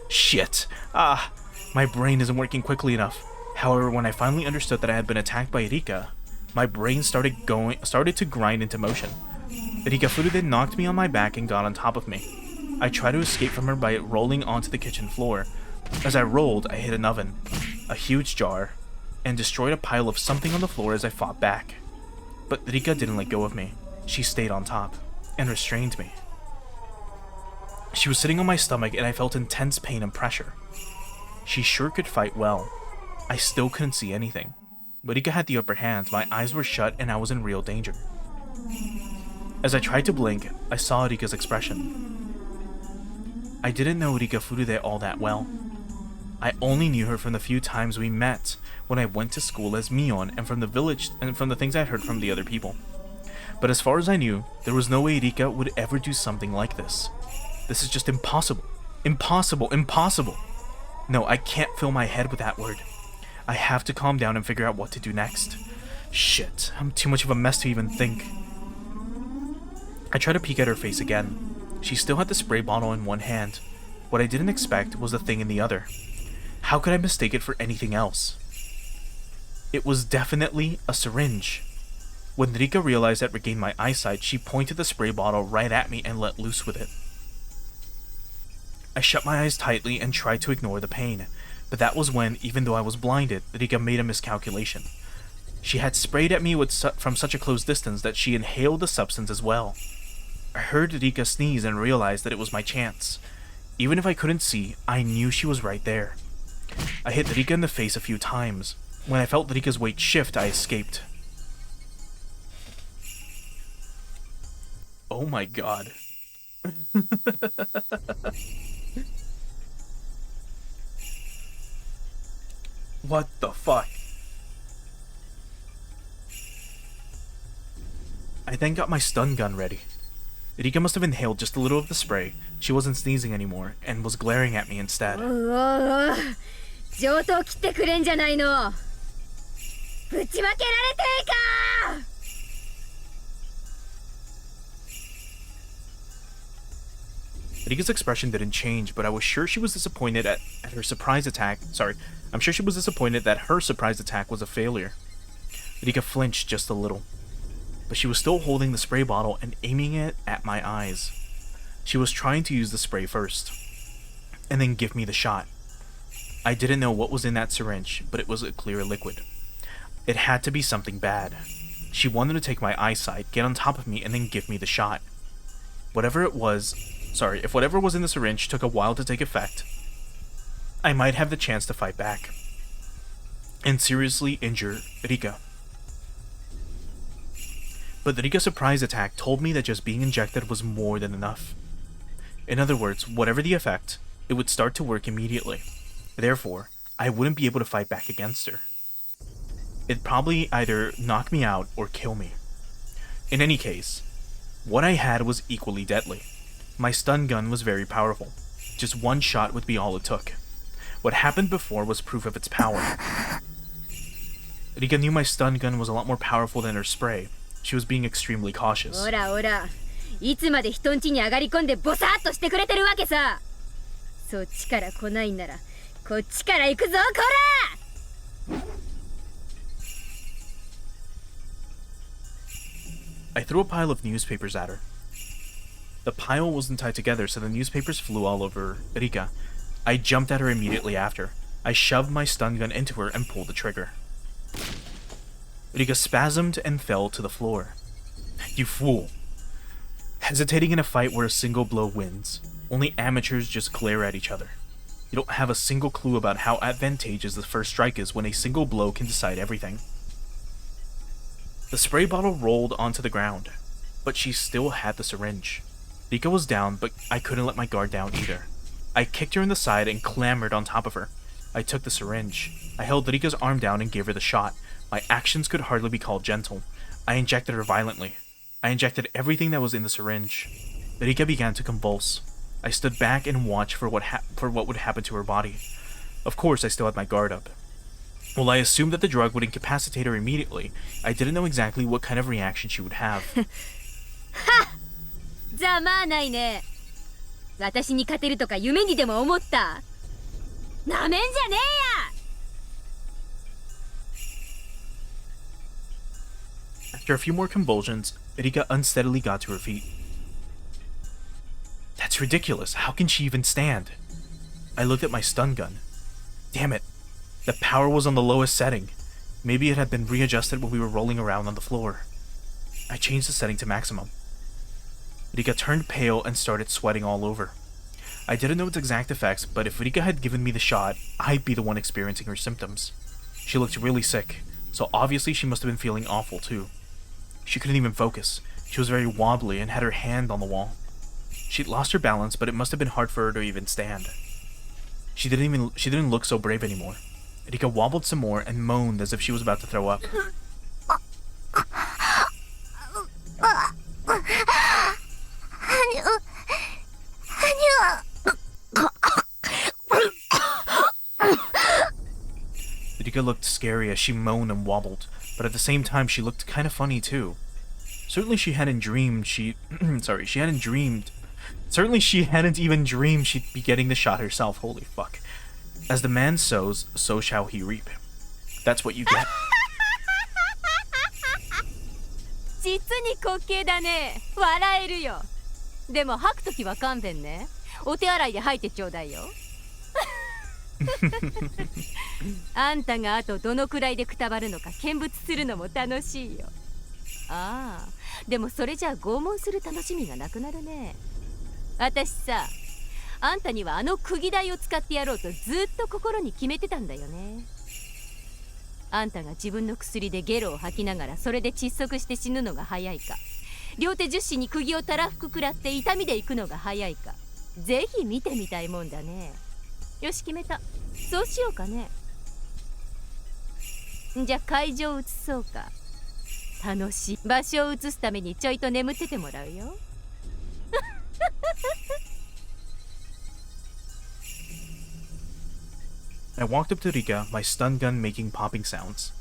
Shit! My brain isn't working quickly enough. However, when I finally understood that I had been attacked by Rika, my brain started to grind into motion. Rika Furude knocked me on my back and got on top of me. I tried to escape from her by rolling onto the kitchen floor, As I rolled, I hit an oven, a huge jar, and destroyed a pile of something on the floor as I fought back. But Rika didn't let go of me. She stayed on top and restrained me. She was sitting on my stomach and I felt intense pain and pressure. She sure could fight well. I still couldn't see anything. But Rika had the upper hand, my eyes were shut and I was in real danger. As I tried to blink, I saw Rika's expression. I didn't know Rika Furude all that well. I only knew her from the few times we met when I went to school as Mion and from the village and from the things I'd heard from the other people. But as far as I knew, there was no way Rika would ever do something like this. This is just impossible. Impossible. Impossible. No, I can't fill my head with that word. I have to calm down and figure out what to do next. Shit, I'm too much of a mess to even think. I tried to peek at her face again. She still had the spray bottle in one hand. What I didn't expect was the thing in the other. How could I mistake it for anything else? It was definitely a syringe. When Rika realized I'd regained my eyesight, she pointed the spray bottle right at me and let loose with it. I shut my eyes tightly and tried to ignore the pain, but that was when, even though I was blinded, Rika made a miscalculation. She had sprayed at me from such a close distance that she inhaled the substance as well. I heard Rika sneeze and realized that it was my chance. Even if I couldn't see, I knew she was right there. I hit Rika in the face a few times. When I felt Rika's weight shift, I escaped. Oh my god. What the fuck? I then got my stun gun ready. Rika must have inhaled just a little of the spray. She wasn't sneezing anymore and was glaring at me instead. 上等切ってくれんじゃないの。ぶちまけられていか。Rika's expression didn't change, but I was sure she was disappointed at her surprise attack. I'm sure she was disappointed that her surprise attack was a failure. Rika flinched just a little, but she was still holding the spray bottle and aiming it at my eyes. She was trying to use the spray first, and then give me the shot. I didn't know what was in that syringe, but it was a clear liquid. It had to be something bad. She wanted to take my eyesight, get on top of me, and then give me the shot. If whatever was in the syringe took a while to take effect, I might have the chance to fight back and seriously injure Rika. But the Rika surprise attack told me that just being injected was more than enough. In other words, whatever the effect, it would start to work immediately. Therefore, I wouldn't be able to fight back against her. It'd probably either knock me out or kill me. In any case, what I had was equally deadly. My stun gun was very powerful. Just one shot would be all it took. What happened before was proof of its power. Rika knew my stun gun was a lot more powerful than her spray. She was being extremely cautious. おらおら、いつまで人ん家に上がり込んでボサッとしてくれてるわけさ。そっちから来ないんなら、こっちから行くぞ、こら！I threw a pile of newspapers at her. The pile wasn't tied together, so the newspapers flew all over Rika. I jumped at her immediately after. I shoved my stun gun into her and pulled the trigger. Rika spasmed and fell to the floor. You fool. Hesitating in a fight where a single blow wins. Only amateurs just glare at each other. You don't have a single clue about how advantageous the first strike is when a single blow can decide everything. The spray bottle rolled onto the ground, but she still had the syringe. Rika was down, but I couldn't let my guard down either. I kicked her in the side and clambered on top of her. I took the syringe. I held Rika's arm down and gave her the shot. My actions could hardly be called gentle. I injected her violently. I injected everything that was in the syringe. Rika began to convulse. I stood back and watched for what would happen to her body. Of course, I still had my guard up. While I assumed that the drug would incapacitate her immediately, I didn't know exactly what kind of reaction she would have. はっざまあないね。私に勝てるとか夢にでも思った。なめんじゃねえや。After a few more convulsions, Rika unsteadily got to her feet. That's ridiculous. How can she even stand? I looked at my stun gun. Damn it. The power was on the lowest setting. Maybe it had been readjusted when we were rolling around on the floor. I changed the setting to maximum. Rika turned pale and started sweating all over. I didn't know its exact effects, but if Rika had given me the shot, I'd be the one experiencing her symptoms. She looked really sick, so obviously she must have been feeling awful too. She couldn't even focus. She was very wobbly and had her hand on the wall. She'd lost her balance, but it must have been hard for her to even stand. She didn't look so brave anymore. Rika wobbled some more and moaned as if she was about to throw up. Rika looked scary as she moaned and wobbled, but at the same time she looked kind of funny too. Certainly she hadn't even dreamed she'd be getting the shot herself. Holy fuck. As the man sows, so shall he reap. That's what you get. 実に滑稽だね。笑えるよ。でも吐くときは勘弁ね。お手洗いで吐いてちょうだいよ。あんたがあとどのくらいでくたばるのか見物するのも楽しいよ。ああ、でもそれじゃあ拷問する楽しみがなくなるね。私さ、あんたにはあの釘台を使ってやろうとずっと心に決めてたんだよね。あんたが自分の薬でゲロを吐きながらそれで窒息して死ぬのが早いか、両手十指に釘をたらふく食らって痛みで行くのが早いか、ぜひ見てみたいもんだね。よし決めた。そうしようかね。じゃあ会場を移そうか。楽しい場所を移すためにちょいと眠っててもらうよ。I walked up to Rika, my stun gun making popping sounds.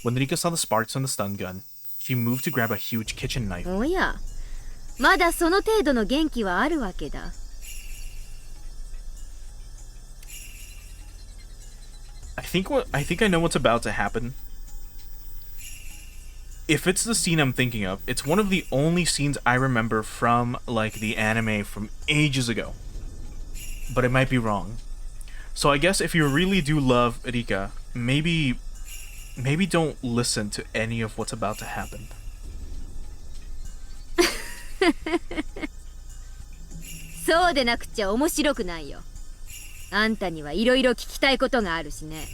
When Rika saw the sparks on the stun gun, she moved to grab a huge kitchen knife. おや、まだその程度の元気はあるわけだ。I think I know what's about to happen. If it's the scene I'm thinking of, it's one of the only scenes I remember from like the anime from ages ago. But I might be wrong. So I guess if you really do love Rika, maybe don't listen to any of what's about to happen. そうでなくちゃ面白くないよ。あんたにはいろいろ聞きたいことがあるしね。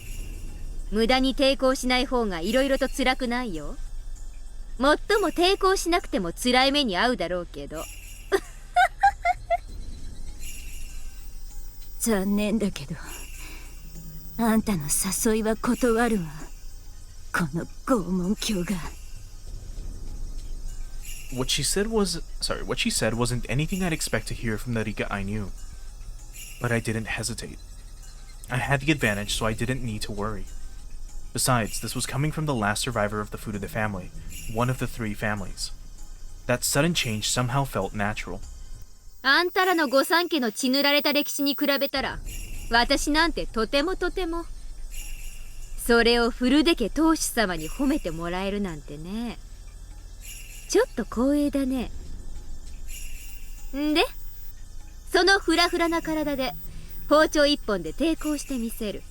無駄に抵抗しない方がいろいろと辛くないよ。もっとも抵抗しなくても辛い目に遭うだろうけど。残念だけど、あんたの誘いは断るわ。この拷問狂が。What she said wasn't anything I'd expect to hear from the Rika I knew. But I didn't hesitate. I had the advantage, so I didn't need to worry. Besides, this was coming from the last survivor of the Furude family, one of the 3 families. That sudden change somehow felt natural. あんたらの御三家の血塗られた歴史に比べたら、私なんてとてもとても。それを古出家当主様に褒めてもらえるなんてね。ちょっと光栄だね。んで、そのフラフラな体で包丁一本で抵抗してみせる。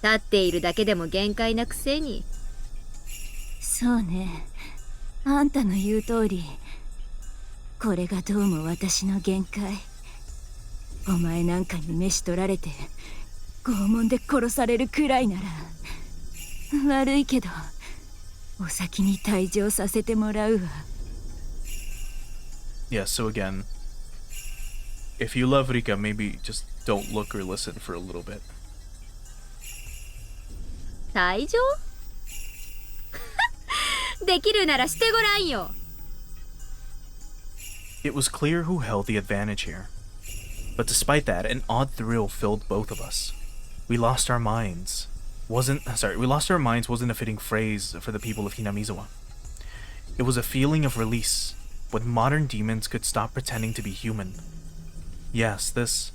立っているだけでも限界なくせに。そうね。あんたの言う通り。これがどうも私の限界。お前なんかに召し取られて拷問で殺されるくらいなら悪いけどお先に退場させてもらうわ。 Yeah, so again, if you love Rika, maybe just don't look or listen for a little bit. 退場できるならしてごらんよ。It was clear who held the advantage here. But despite that, an odd thrill filled both of us. We lost our minds. Wasn't a fitting phrase for the people of Hinamizawa. It was a feeling of release, when modern demons could stop pretending to be human. Yes, this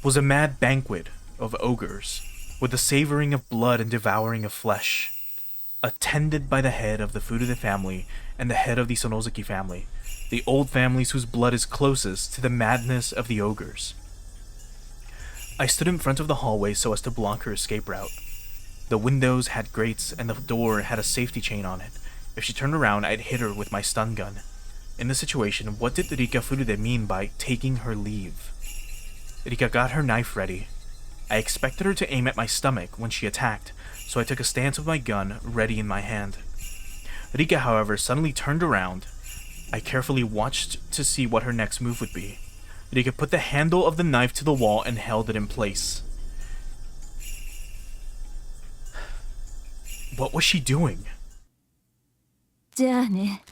was a mad banquet of ogres, with the savoring of blood and devouring of flesh, attended by the head of the Furude family and the head of the Sonozuki family, the old families whose blood is closest to the madness of the ogres. I stood in front of the hallway so as to block her escape route. The windows had grates and the door had a safety chain on it. If she turned around, I'd hit her with my stun gun. In this situation, what did Rika Furude mean by taking her leave? Rika got her knife ready. I expected her to aim at my stomach when she attacked, so I took a stance with my gun ready in my hand. Rika, however, suddenly turned around. I carefully watched to see what her next move would be. Rika put the handle of the knife to the wall and held it in place. What was she doing? じゃあね。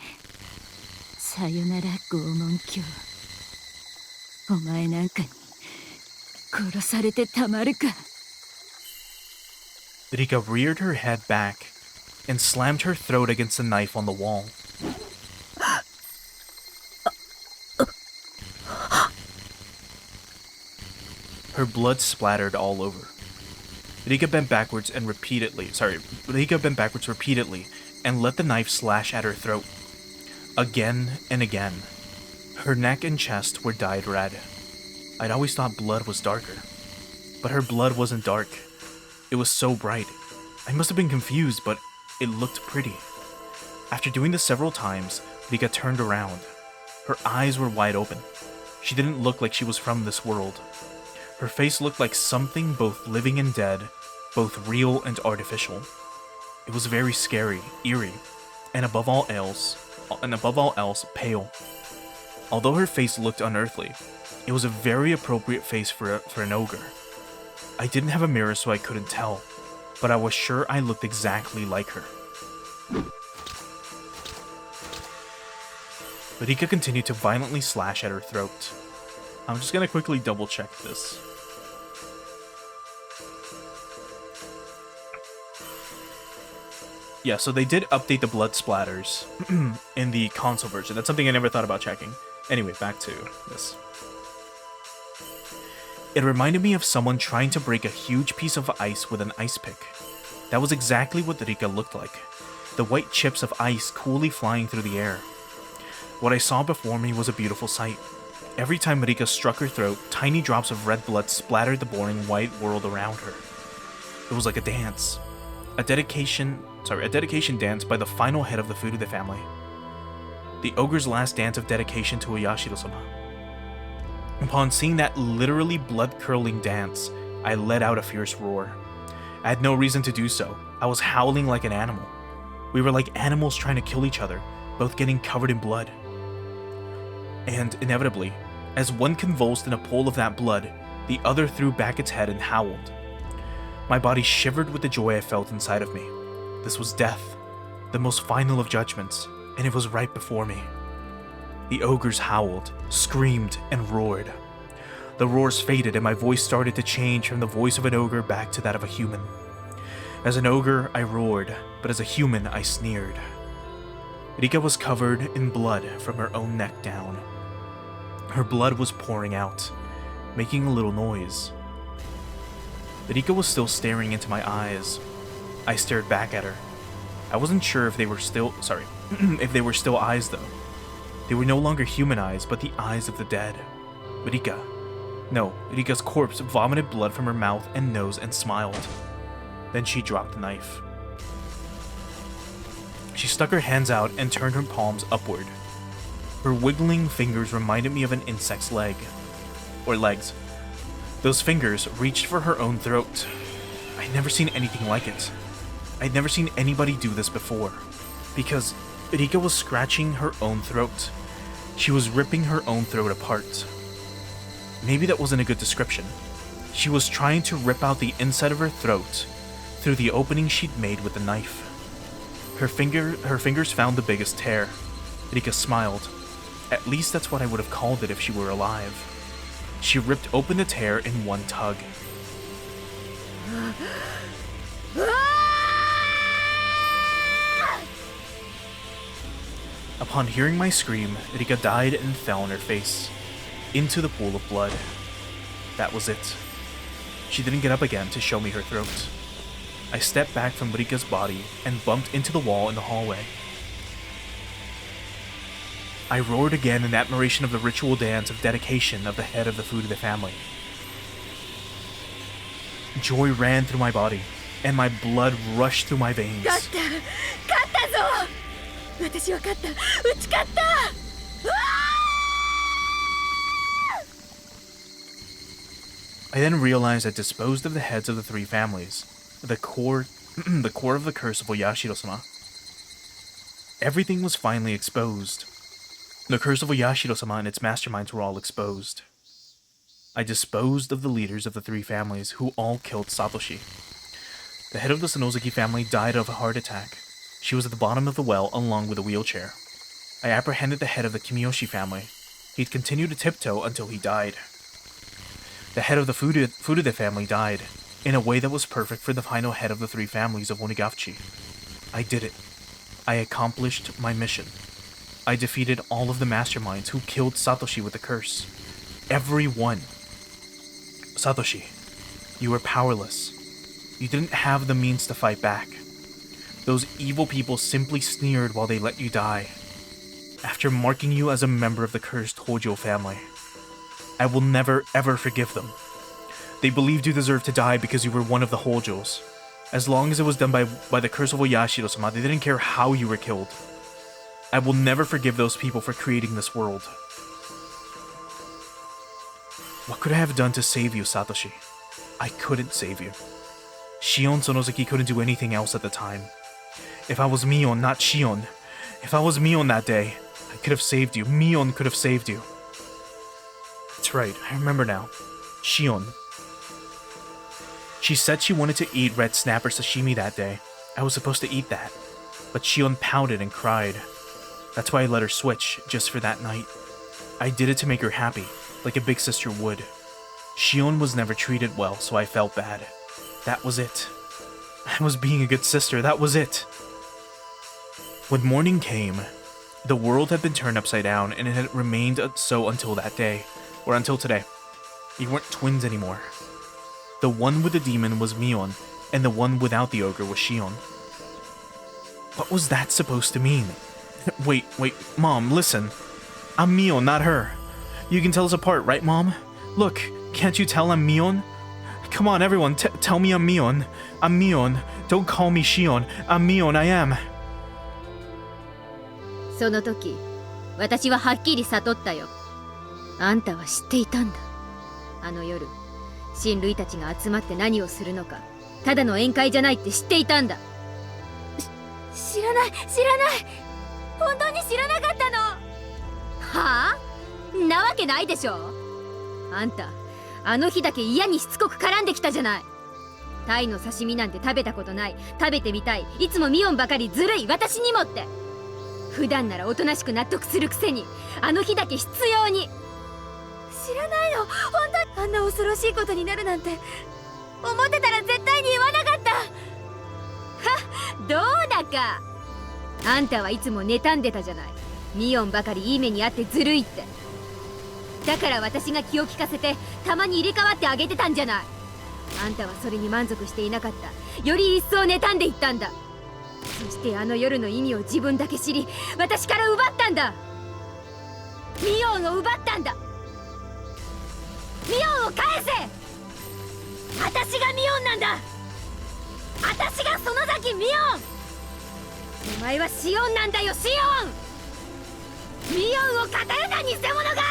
さよなら拷問狂。お前なんかに殺されてたまるか。Rika reared her head back and slammed her throat against the knife on the wall. Her blood splattered all over. Rika bent backwards repeatedly and let the knife slash at her throat. Again and again. Her neck and chest were dyed red. I'd always thought blood was darker. But her blood wasn't dark. It was so bright. I must have been confused, but it looked pretty. After doing this several times, Rika turned around. Her eyes were wide open. She didn't look like she was from this world. Her face looked like something both living and dead, both real and artificial. It was very scary, eerie, and above all else, pale. Although her face looked unearthly, it was a very appropriate face for an ogre. I didn't have a mirror so I couldn't tell, but I was sure I looked exactly like her. Rika continued to violently slash at her throat. I'm just gonna quickly double check this. Yeah, so they did update the blood splatters in the console version. That's something I never thought about checking. Anyway, back to this. It reminded me of someone trying to break a huge piece of ice with an ice pick. That was exactly what Rika looked like. The white chips of ice coolly flying through the air. What I saw before me was a beautiful sight. Every time Rika struck her throat, tiny drops of red blood splattered the boring white world around her. It was like a dance. A dedication dance by the final head of the Furude family. The ogre's last dance of dedication to Yashiro-sama. Upon seeing that literally blood-curdling dance, I let out a fierce roar. I had no reason to do so. I was howling like an animal. We were like animals trying to kill each other, both getting covered in blood. And inevitably, as one convulsed in a pool of that blood, the other threw back its head and howled. My body shivered with the joy I felt inside of me. This was death, the most final of judgments, and it was right before me. The ogres howled, screamed, and roared. The roars faded and my voice started to change from the voice of an ogre back to that of a human. As an ogre, I roared, but as a human, I sneered. Rika was covered in blood from her own neck down. Her blood was pouring out, making a little noise. Rika was still staring into my eyes. I stared back at her. I wasn't sure if they were still eyes though. They were no longer human eyes, but the eyes of the dead. Rika's corpse vomited blood from her mouth and nose and smiled. Then she dropped the knife. She stuck her hands out and turned her palms upward. Her wiggling fingers reminded me of an insect's legs. Those fingers reached for her own throat. I'd never seen anything like it. I'd never seen anybody do this before. Because Rika was scratching her own throat. She was ripping her own throat apart. Maybe that wasn't a good description. She was trying to rip out the inside of her throat through the opening she'd made with the knife. Her fingers found the biggest tear. Rika smiled. At least that's what I would have called it if she were alive. She ripped open the tear in one tug. Upon hearing my scream, Rika died and fell on her face, into the pool of blood. That was it. She didn't get up again to show me her throat. I stepped back from Rika's body and bumped into the wall in the hallway. I roared again in admiration of the ritual dance of dedication of the head of the Furude family. Joy ran through my body, and my blood rushed through my veins. 勝ったぞ。私は勝った。打ち勝った。I then realized I disposed of the heads of the three families, the core of the curse of Oyashiro-sama. Everything was finally exposed. The curse of Oyashiro-sama and its masterminds were all exposed. I disposed of the leaders of the three families, who all killed Satoshi. The head of the Sonozaki family died of a heart attack. She was at the bottom of the well along with a wheelchair. I apprehended the head of the Kimiyoshi family. He'd continued to tiptoe until he died. The head of the Furude family died, in a way that was perfect for the final head of the three families of Onigashiki. I did it. I accomplished my mission. I defeated all of the masterminds who killed Satoshi with the curse. Every one. Satoshi, you were powerless. You didn't have the means to fight back. Those evil people simply sneered while they let you die. After marking you as a member of the cursed Hojo family, I will never ever forgive them. They believed you deserved to die because you were one of the Hojos. As long as it was done by the curse of Oyashiro-sama, they didn't care how you were killed. I will never forgive those people for creating this world. What could I have done to save you, Satoshi? I couldn't save you. Shion Sonozaki couldn't do anything else at the time. If I was Mion, not Shion. If I was Mion that day, I could have saved you. Mion could have saved you. That's right, I remember now. Shion. She said she wanted to eat red snapper sashimi that day. I was supposed to eat that. But Shion pouted and cried. That's why I let her switch, just for that night. I did it to make her happy, like a big sister would. Shion was never treated well, so I felt bad. That was it. I was being a good sister, that was it. When morning came, the world had been turned upside down, and it had remained so until that day, or until today. You weren't twins anymore. The one with the demon was Mion, and the one without the ogre was Shion. What was that supposed to mean? Wait, Mom, listen. I'm Mion, not her. You can tell us apart, right, Mom? Look, can't you tell I'm Mion? Come on, everyone, tell me I'm Mion. I'm Mion. Don't call me Shion. I'm Mion, I am. その時、私ははっきり悟ったよ。あんたは知っていたんだ。あの夜、親類たちが集まって何をするのか、ただの宴会じゃないって知っていたんだ。知らない。本当に知らなかったの。はあ？なわけないでしょ。あんた、あの日だけ嫌にしつこく絡んできたじゃない。タイの刺身なんて食べたことない。食べてみたい。いつもミオンばかりずるい。私にもって。普段ならおとなしく納得するくせに、あの日だけ必要に。知らないの。本当にあんな恐ろしいことになるなんて思ってたら絶対に言わなかった。はっ、どうだか。あんたはいつも妬んでたじゃない。ミオンばかりいい目にあってずるいって。だから私が気を利かせてたまに入れ替わってあげてたんじゃない。あんたはそれに満足していなかった。より一層妬んでいったんだ。そしてあの夜の意味を自分だけ知り、私から奪ったんだ。ミオンを奪ったんだ。ミオンを返せ。私がミオンなんだ。私が園崎ミオン。お前はシオンなんだよ、シオン。ミオンを語るな、偽物が。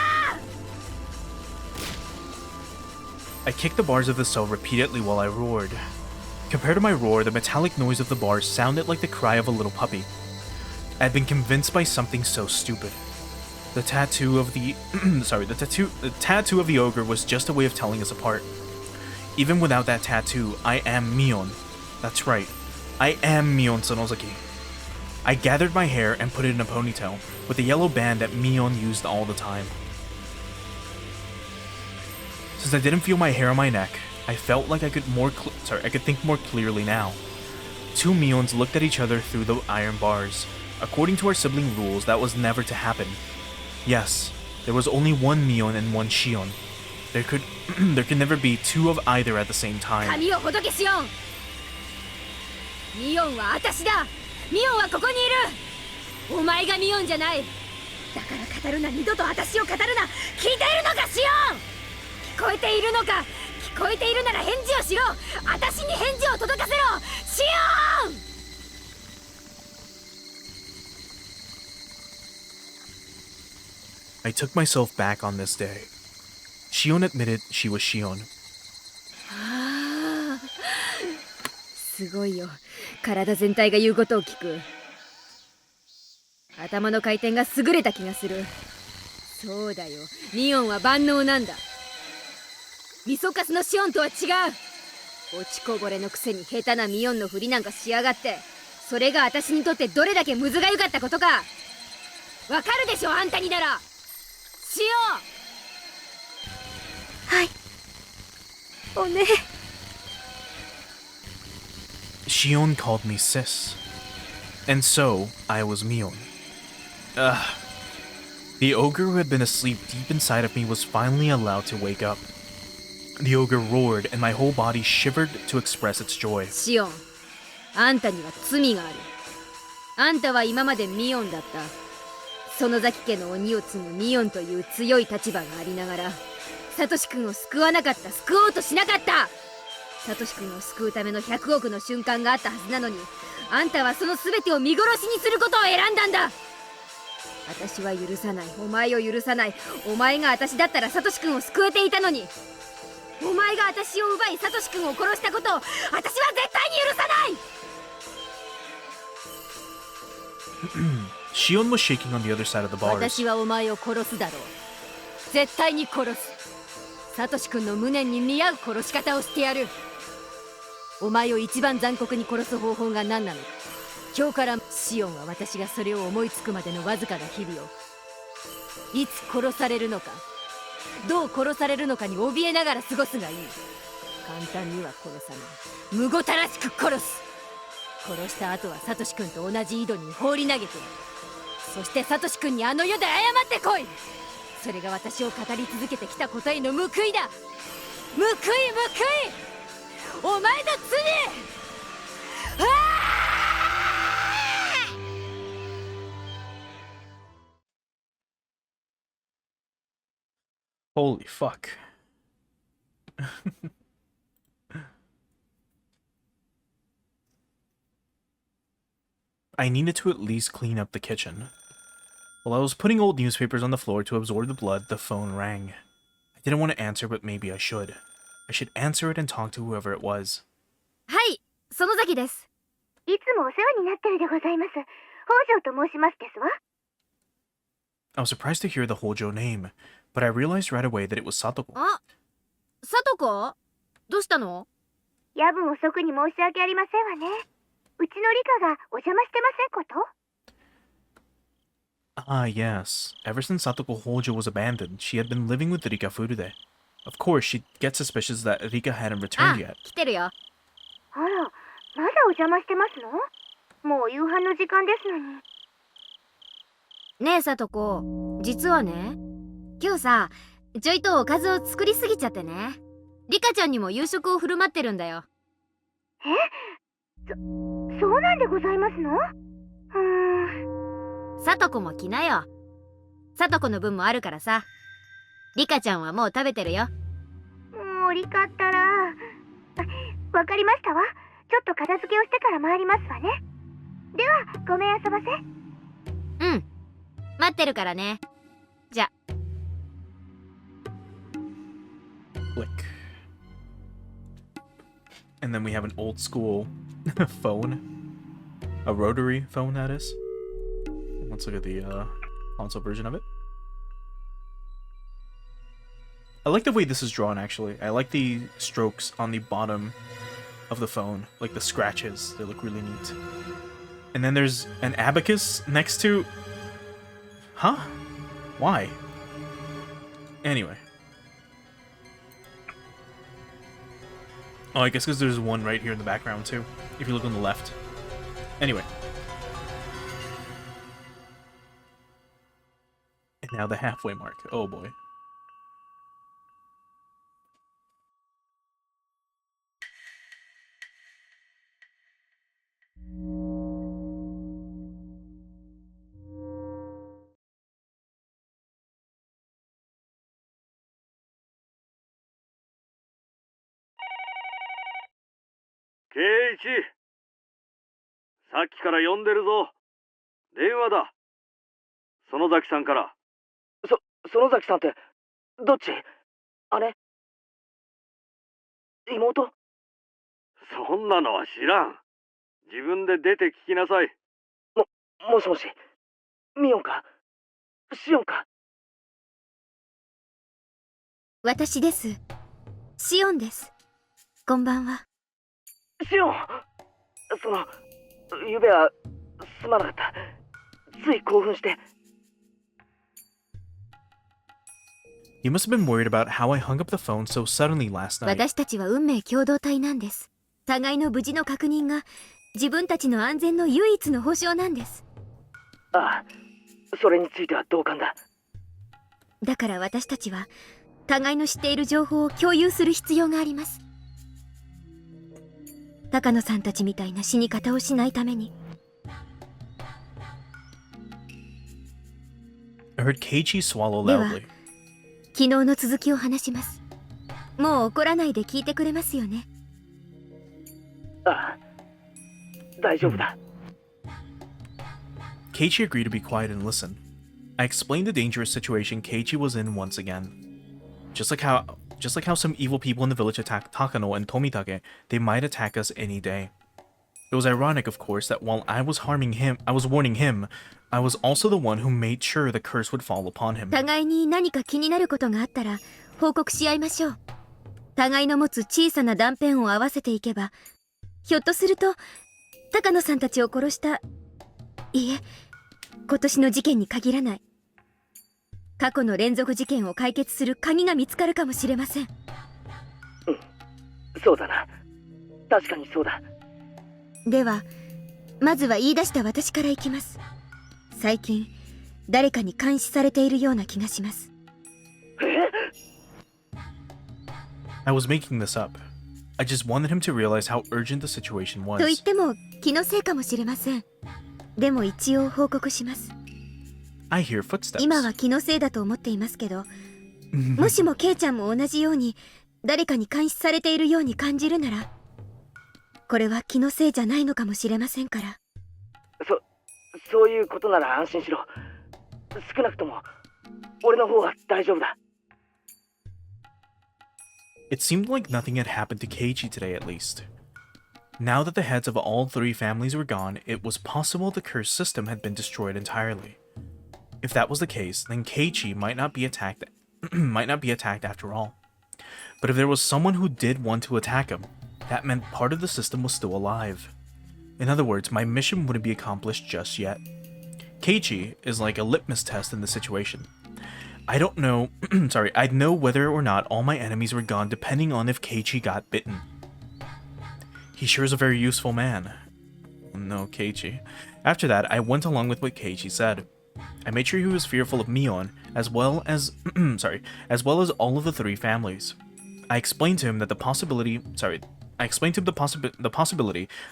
I kicked the bars of the cell repeatedly while I roared. Compared to my roar, the metallic noise of the bars sounded like the cry of a little puppy. I had been convinced by something so stupid. The tattoo of the tattoo of the ogre was just a way of telling us apart. Even without that tattoo, I am Mion. That's right. I am Mion Sonozaki. I gathered my hair and put it in a ponytail, with the yellow band that Mion used all the time. Since I didn't feel my hair on my neck, I felt like I could think more clearly now. Two Mions looked at each other through the iron bars. According to our sibling rules, that was never to happen. Yes, there was only one Mion and one Shion. There could never be two of either at the same time. 髪をほどけシオン。ミオンは私だ。ミオンはここにいる。お前がミオンじゃない。だから語るな、二度と私を語るな。聞いているのか、シオン。聞こえているのか。聞聞こえているなら返事をしろ。私に返事を届かせろ、シオン。I took myself back on this day. Shion admitted she was Shion. すごいよ。体全体が言うことを聞く。頭の回転が優れた気がする。そうだよ、ミオンは万能なんだ。みそかすのシオンとは違う。落ちこぼれのくせに下手なミオンのふりなんかしやがって。それが私にとってどれだけむずがゆかったことかわかるでしょ、あんたになら。シオン。はい、おね。Shion called me sis. And so, I was Mion. Ugh. The ogre who had been asleep deep inside of me was finally allowed to wake up. The ogre roared, and my whole body shivered to express its joy. シオン、あんたには罪がある。あんたは今までミオンだった。園崎家の鬼を継ぐミオンという強い立場がありながら、サトシ君を救わなかった、救おうとしなかった。サトシ君を救うための100億の瞬間があったはずなのに、あんたはその全てを見殺しにすることを選んだんだ。私は許さない、お前を許さない。お前が私だったらサトシ君を救えていたのに、お前が私を奪いサトシ君を殺したことを私は絶対に許さない。Shion was shaking on the other side of the bars. 私はお前を殺すだろう。絶対に殺す。サトシ君の無念に見合う殺し方をしてやる。お前を一番残酷に殺す方法が何なのか、今日からシオンは私がそれを思いつくまでのわずかな日々を、いつ殺されるのか、どう殺されるのかに怯えながら過ごすがいい。簡単には殺さない、むごたらしく殺す。殺した後はサトシ君と同じ井戸に放り投げてやる。そしてサトシ君にあの世で謝ってこい。それが私を語り続けてきたことへの報いだ。報い、報い、お前の罪。Holy fuck. I needed to at least clean up the kitchen. While I was putting old newspapers on the floor to absorb the blood, the phone rang. I didn't want to answer, but maybe I should. I should answer it and talk to whoever it was. はい、園崎です。いつもお世話になってるでございます。北条と申しますですわ。I was surprised to hear the Hojo name, but I realized right away that it was Satoko. あ、さとこ？どうしたの？夜分遅くに申し訳ありませんわね。うちのリカがお邪魔してませんこと？ Ah, yes. Ever since Satoko Hojo was abandoned, she had been living with Rika Furude. Of course, she'd get suspicious that Rika hadn't returned あ、 yet. 来てるよ。あら、まだお邪魔してますの？もう夕飯の時間ですのに。ねえさとこ、実はね、今日さ、ちょいとおかずを作りすぎちゃってね。リカちゃんにも夕食を振る舞ってるんだよ。そうなんでございますの？さとこも来なよ。さとこの分もあるからさ。リカちゃんはもう食べてるよ。もうリカったら。わかりましたわ。ちょっと片付けをしてから参りますわね。では、ごめんあそばせ。うん。待ってるからね。じゃ。 Click. And then we have an old school phone. A rotary phone, that is. Let's look at the console version of it. I like the way this is drawn, actually. I like the strokes on the bottom of the phone. Like the scratches. They look really neat. And then there's an abacus next to... Huh? Why? Anyway. Oh, I guess because there's one right here in the background, too. If you look on the left. Anyway. And now the halfway mark. Oh, boy. 圭一、さっきから呼んでるぞ。電話だ。園崎さんから。園崎さんって、どっち？姉？妹？そんなのは知らん。自分で出て聞きなさい。もしもし、ミオンか？シオンか？私です。シオンです。こんばんは。シオン！ゆうべは、すまなかった。つい興奮して。You must have been worried about how I hung up the phone so suddenly last night. 私たちは運命共同体なんです。互いの無事の確認が自分たちの安全の唯一の保証なんです。ああ、それについては同感だ。だから私たちは互いの知っている情報を共有する必要があります。高野さんたちみたいな死に方をしないために。I heard Keiichi swallow では loudly. 昨日の続きを話します。もう怒らないで聞いてくれますよね。ああ、大丈夫だ。Keiichi agreed to be quiet and listen. I explained the dangerous situation Keiichi was in once again. Just like how some evil people in the village attacked Takano and Tomitake, they might attack us any day. It was ironic, of course, that while I was warning him, I was also the one who made sure the curse would fall upon him. 互いに何か気になることがあったら報告し合いましょう。互いの持つ小さな断片を合わせていけば、ひょっとすると高野さんたちを殺した、いえ、今年の事件に限らない、過去の連続事件を解決する鍵が見つかるかもしれません。そうだな。確かにそうだ。ではまずは言い出した私からいきます。最近誰かに監視されているような気がします。I was making this up. I just wanted him to realize how urgent the situation と言っ was. ても気のせいかもしれません。でも一応報告します。 I hear footsteps. 今は気のせいだと思っていますけど、もしもケイちゃんも同じように誰かに監視されているように感じるなら、これは気のせいじゃないのかもしれませんから。そういうことなら安心しろ。少なくとも俺の方は大丈夫だ。It seemed like nothing had happened to Keiichi today, at least. Now that the heads of all three families were gone, it was possible the curse system had been destroyed entirely. If that was the case, then Keiichi might not be attacked after all. But if there was someone who did want to attack him, that meant part of the system was still alive. In other words, my mission wouldn't be accomplished just yet. Keiichi is like a litmus test in this situation. I'd know whether or not all my enemies were gone depending on if Keiichi got bitten. He sure is a very useful man. No, Keiichi. After that, I went along with what Keiichi said. I made sure he was fearful of Mion, as well as all of the three families. I explained to him that the possibility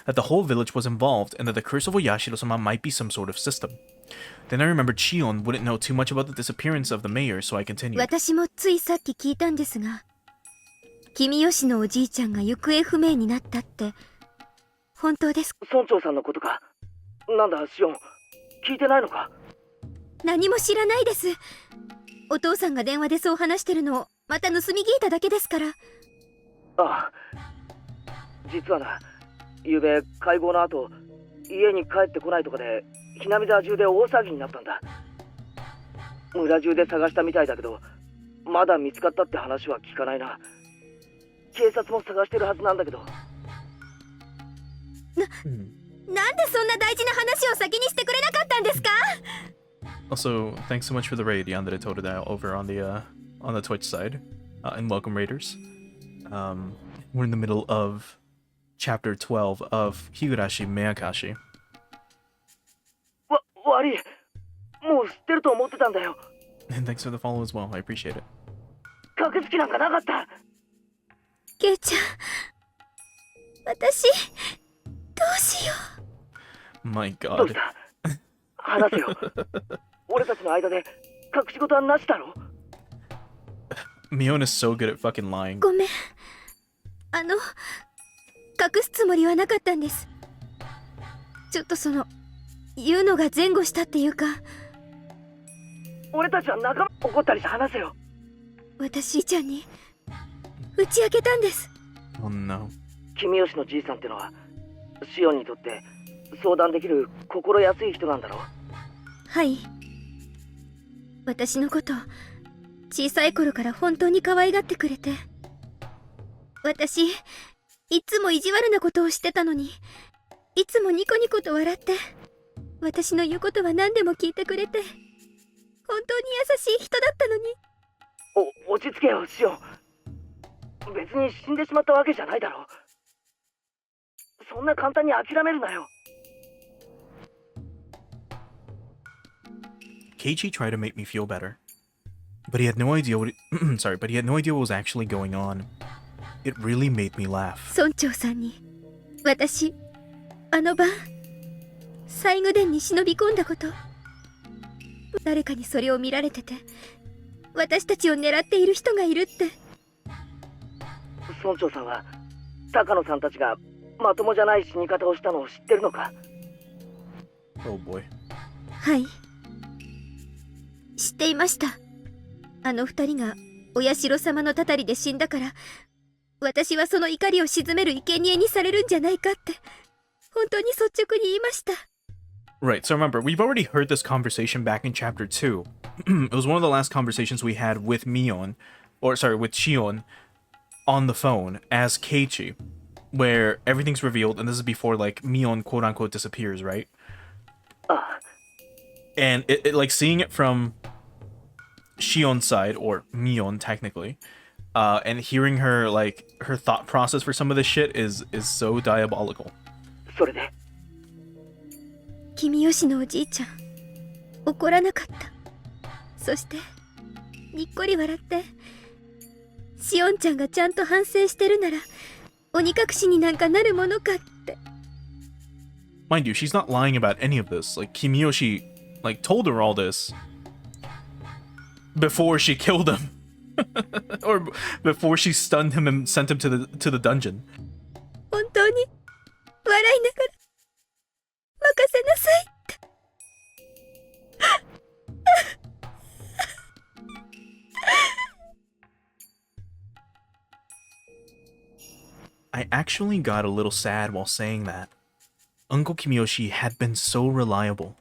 that the whole village was involved and that the curse of Oyashiro-sama might be some sort of system. Then I remembered Shion wouldn't know too much about the disappearance of the mayor, so I continued. 私もついさっき聞いたんですが、君吉のおじいちゃんが行方不明になったって本当ですか？村長さんのことか。なんだシオン、聞いてないのか？何も知らないです。お父さんが電話でそう話してるのをまた盗み聞いただけですから。ああ、実はな、ゆうべ会合の後、家に帰ってこないとかでひなみ沢中で大騒ぎになったんだ。村中で探したみたいだけど、まだ見つかったって話は聞かないな。警察も探してるはずなんだけど。なんでそんな大事な話を先にしてくれなかったんですか？ Also, thanks so much for the raid, Yandere Totodile, over on the Twitch side, and welcome raiders. We're in the middle of chapter 12 of Higurashi Meakashi. 悪い。もう知ってると思ってたんだよ。And thanks for the follow as well. I appreciate it. 隠す気なんかなかった。ケイちゃん、私どうしよう。My どう God. した話せよ。俺たちの間で隠し事はなしだろ。Mion is so good at fucking lying. ごめん。隠すつもりはなかったんです。ちょっと言うのが前後したっていうか。俺たちは仲間怒ったりして話せよ。私ちゃんに打ち明けたんです。Oh no. 君吉のじいさんってのはシオンにとって相談できる心安い人なんだろう。はい。私のこと小さい頃から本当に可愛がってくれて、私いつも意地悪なことをしてたのに、いつもニコニコと笑って私の言うことは何でも聞いてくれて、本当に優しい人だったのに。落ち着けよシオン。別に死んでしまったわけじゃないだろう。そんな簡単に諦めるなよ。Keiichi tried to make me feel better, but he had no idea what but he had no idea what was actually going on. It really made me laugh. 村長さんに私あの晩最後殿に忍び込んだこと、誰かにそれを見られてて、私たちを狙っている人がいるって。村長さんは高野さんたちがまともじゃない死に方をしたのを知ってるのか？ Oh boy. はい、知っていました。あの二人がお社様のたたりで死んだから、私はその怒りを鎮める生贄にされるんじゃないかって本当に率直に言いました。 Right, so remember, we've already heard this conversation back in chapter 2. It was one of the last conversations we had with with Shion on the phone as Keiichi, where everything's revealed, and this is before, like, Mion quote-unquote disappears, right? And it like, seeing it from Shion's side, or Mion, technically, and hearing her, like, her thought process for some of this shit is so diabolical. それで君吉のおじいちゃん怒らなかった。そしてにっこり笑って、しおんちゃんがちゃんと反省してるなら鬼隠しになんかなるものかって。 Mind you, she's not lying about any of this. Like, Kimiyoshi, like, told her all this before she killed him. Or before she stunned him and sent him to the dungeon. 本当に笑いながら任せなさいって。I actually got a little sad while saying that. Uncle Kimiyoshi had been so reliable.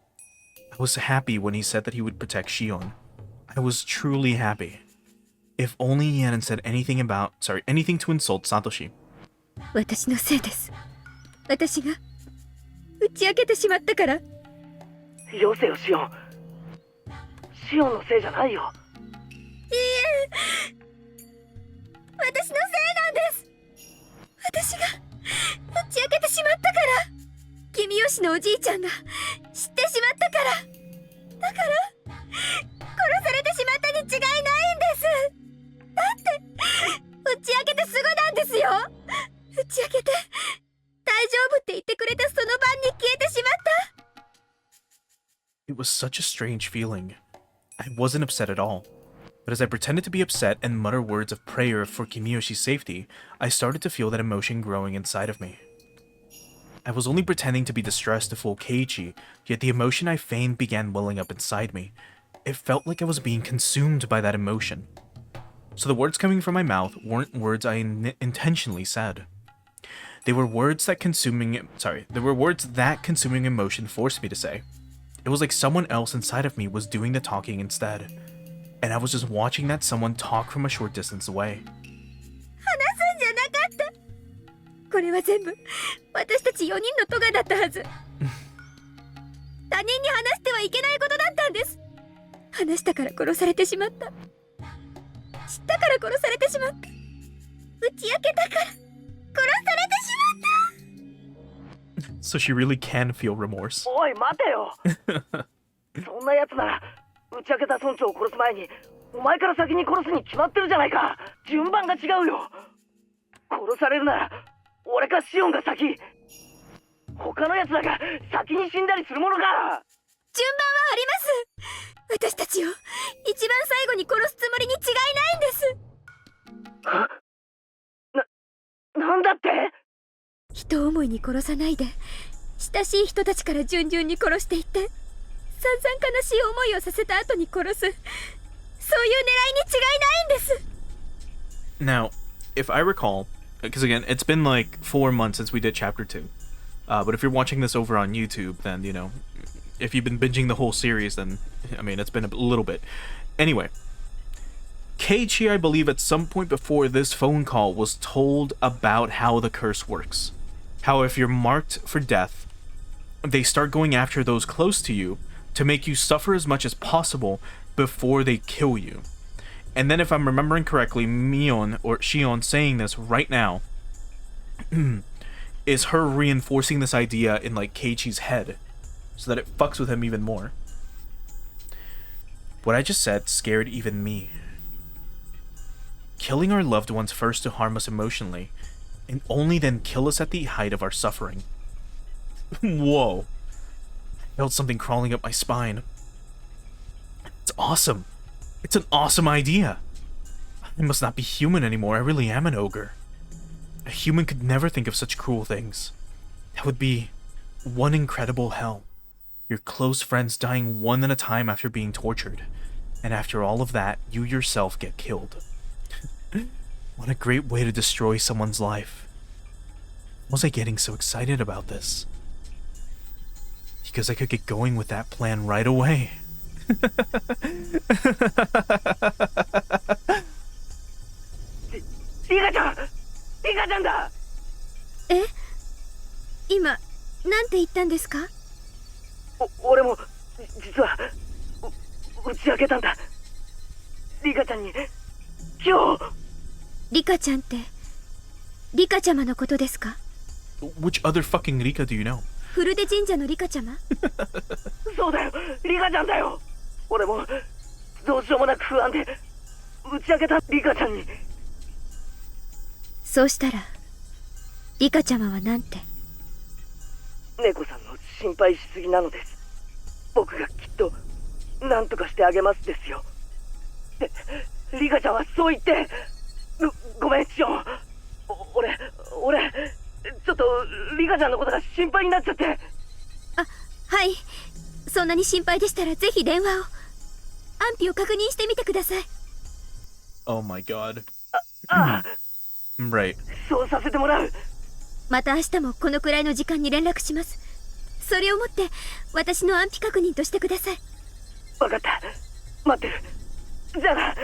I was happy when he said that he would protect Shion. I was truly happy. If only he hadn't said anything to insult Satoshi. 私のせいです。私が打ち明けてしまったから。よせよシオン。シオンのせいじゃないよ。いいえ、私のせいなんです。私が打ち明けてしまったから。君吉のおじいちゃんが知ってしまったから。だから殺されてしまったに違いないんです。だって打ち明けてすぐなんですよ。打ち明けて大丈夫って言ってくれたその晩に消えてしまった。 It was such a strange feeling. I wasn't upset at all. But as I pretended to be upset and mutter words of prayer for Kimiyoshi's safety, I started to feel that emotion growing inside of me. I was only pretending to be distressed to fool Keiichi, yet the emotion I feigned began welling up inside me. It felt like I was being consumed by that emotion. So the words coming from my mouth weren't words I intentionally said. They were words that consuming emotion forced me to say. It was like someone else inside of me was doing the talking instead. And I was just watching that someone talk from a short distance away. 話すんじゃなかった。これは全部私たち4人の咎だったはず。他人に話してはいけないことだったんです。話したから殺されてしまった。知ったから殺されてしまった。打ち明けたから殺されてしまった。 So she really can feel remorse. おい待てよ。そんなやつなら打ち明けた村長を殺す前にお前から先に殺すに決まってるじゃないか。順番が違うよ。殺されるなら俺かシオンが先。他のやつらが先に死んだりするものか。順番はあります。私たちを一番最後に殺すつもりに違いないんです。なんだって？と思いに殺さないで、親しい人たちから順々に殺していって、散々悲しい思いをさせた後に殺す、そういう狙いに違いないんです。 Now, if I recall, because again, it's been like 4 months since we did chapter 2. But if you're watching this over on YouTube, then, you know, if you've been binging the whole series, then, I mean, it's been a little bit. Anyway, Keiichi, I believe, at some point before this phone call was told about how the curse works. How if you're marked for death, they start going after those close to you to make you suffer as much as possible before they kill you. And then if I'm remembering correctly, Mion, or Shion saying this right now, is her reinforcing this idea in, like, Keiichi's head, so that it fucks with him even more. What I just said scared even me. Killing our loved ones first to harm us emotionally, and only then kill us at the height of our suffering. Whoa. I felt something crawling up my spine. It's awesome. It's an awesome idea. I must not be human anymore. I really am an ogre. A human could never think of such cruel things. That would be one incredible hell. Your close friends dying one at a time after being tortured. And after all of that, you yourself get killed. What a great way to destroy someone's life. Why was I getting so excited about this? Because I could get going with that plan right away. リカちゃん、リカちゃんだ。え、今なんて言ったんですか？俺も実は打ち明けたんだ。リカちゃんに今日。リカちゃんってリカちゃまのことですか？ Which other fucking Rika do you know? フルデ神社のリカちゃま？そうだよ、リカちゃんだよ。俺もどうしようもなく不安で打ち明けたリカちゃんに。そうしたらリカちゃまはなんて？猫さんの心配しすぎなのです。僕がきっと何とかしてあげますですよ。で、リカちゃんはそう言って。ごめんシオン。俺ちょっとリカちゃんのことが心配になっちゃって。あ、はい。そんなに心配でしたらぜひ電話を。安否を確認してみてください。 Oh my god. ああ、Right. そうさせてもらう。また明日もこのくらいの時間に連絡します。それをもって私の安否確認としてください。わかった、待ってる。じゃあな、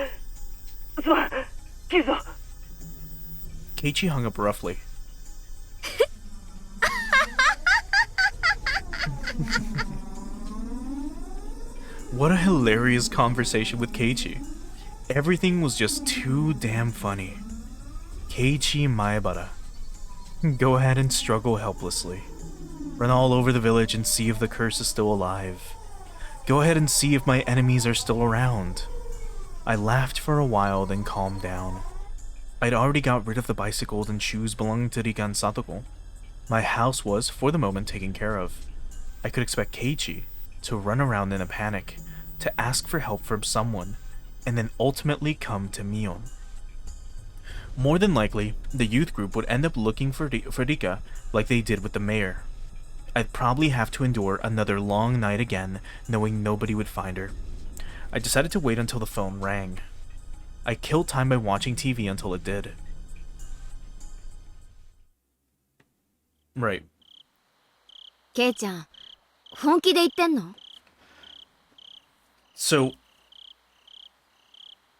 すまん、切るぞ。 Keiichi hung up roughly. What a hilarious conversation with Keiichi. Everything was just too damn funny. Keiichi Maebara. Go ahead and struggle helplessly. Run all over the village and see if the curse is still alive. Go ahead and see if my enemies are still around. I laughed for a while, then calmed down. I'd already got rid of the bicycles and shoes belonging to Rika and Satoko. My house was, for the moment, taken care of. I could expect Keiichi to run around in a panic, to ask for help from someone, and then ultimately come to Mion. More than likely, the youth group would end up looking for Rika like they did with the mayor. I'd probably have to endure another long night again, knowing nobody would find her. I decided to wait until the phone rang. I killed time by watching TV until it did. Right. ケイちゃん、本気で言ってんの？ So,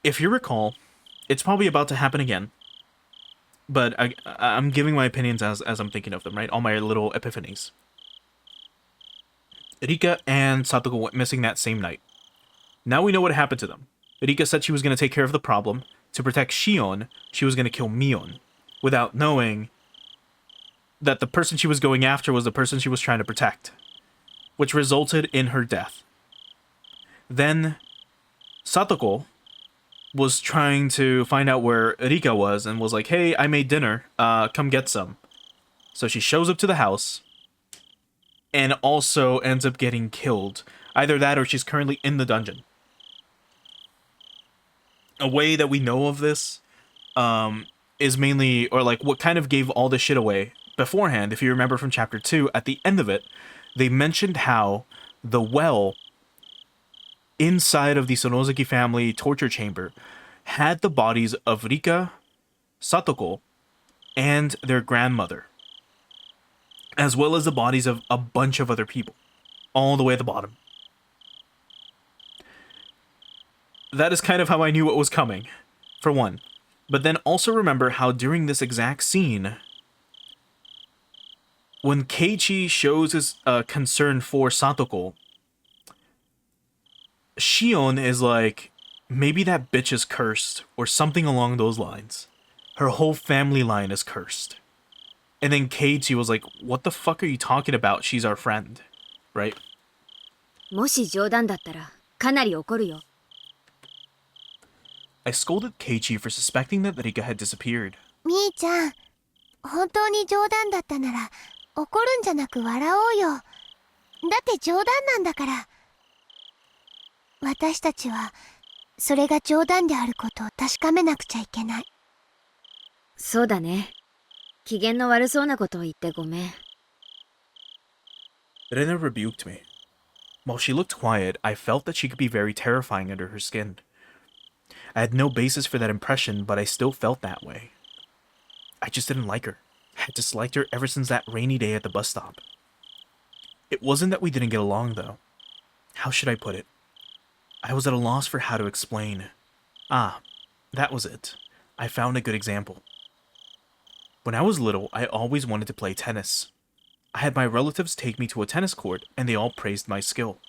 if you recall, it's probably about to happen again. But I'm giving my opinions as I'm thinking of them, right? All my little epiphanies. Rika and Satoko went missing that same night. Now we know what happened to them. Rika said she was going to take care of the problem. To protect Shion, she was going to kill Mion, without knowing that the person she was going after was the person she was trying to protect, which resulted in her death. Then Satoko was trying to find out where Rika was and was like, hey, I made dinner, come get some. So she shows up to the house and also ends up getting killed. Either that or she's currently in the dungeon. A way that we know of this is mainly, or like what kind of gave all this shit away beforehand, if you remember from chapter 2, at the end of it, they mentioned how the well inside of the Sonozaki family torture chamber had the bodies of Rika, Satoko, and their grandmother, as well as the bodies of a bunch of other people, all the way at the bottom. That is kind of how I knew what was coming, for one. But then also remember how during this exact scene, when Keiichi shows his concern for Satoko, Shion is like, maybe that bitch is cursed, or something along those lines. Her whole family line is cursed. And then Keiichi was like, what the fuck are you talking about? She's our friend. Right? もし冗談だったらかなり怒るよ。 I scolded Keiichi for suspecting that Rika had disappeared. みーちゃん、本当に冗談だったなら怒るんじゃなく笑おうよ。だって冗談なんだから。私たちはそれが冗談であることを確かめなくちゃいけない。そうだね。機嫌の悪そうなことを言ってごめん。 Rena rebuked me. While she looked quiet, I felt that she could be very terrifying under her skin. I had no basis for that impression, but I still felt that way. I just didn't like her. I had disliked her ever since that rainy day at the bus stop. It wasn't that we didn't get along, though. How should I put it? I was at a loss for how to explain. Ah, that was it. I found a good example. When I was little, I always wanted to play tennis. I had my relatives take me to a tennis court, and they all praised my skill.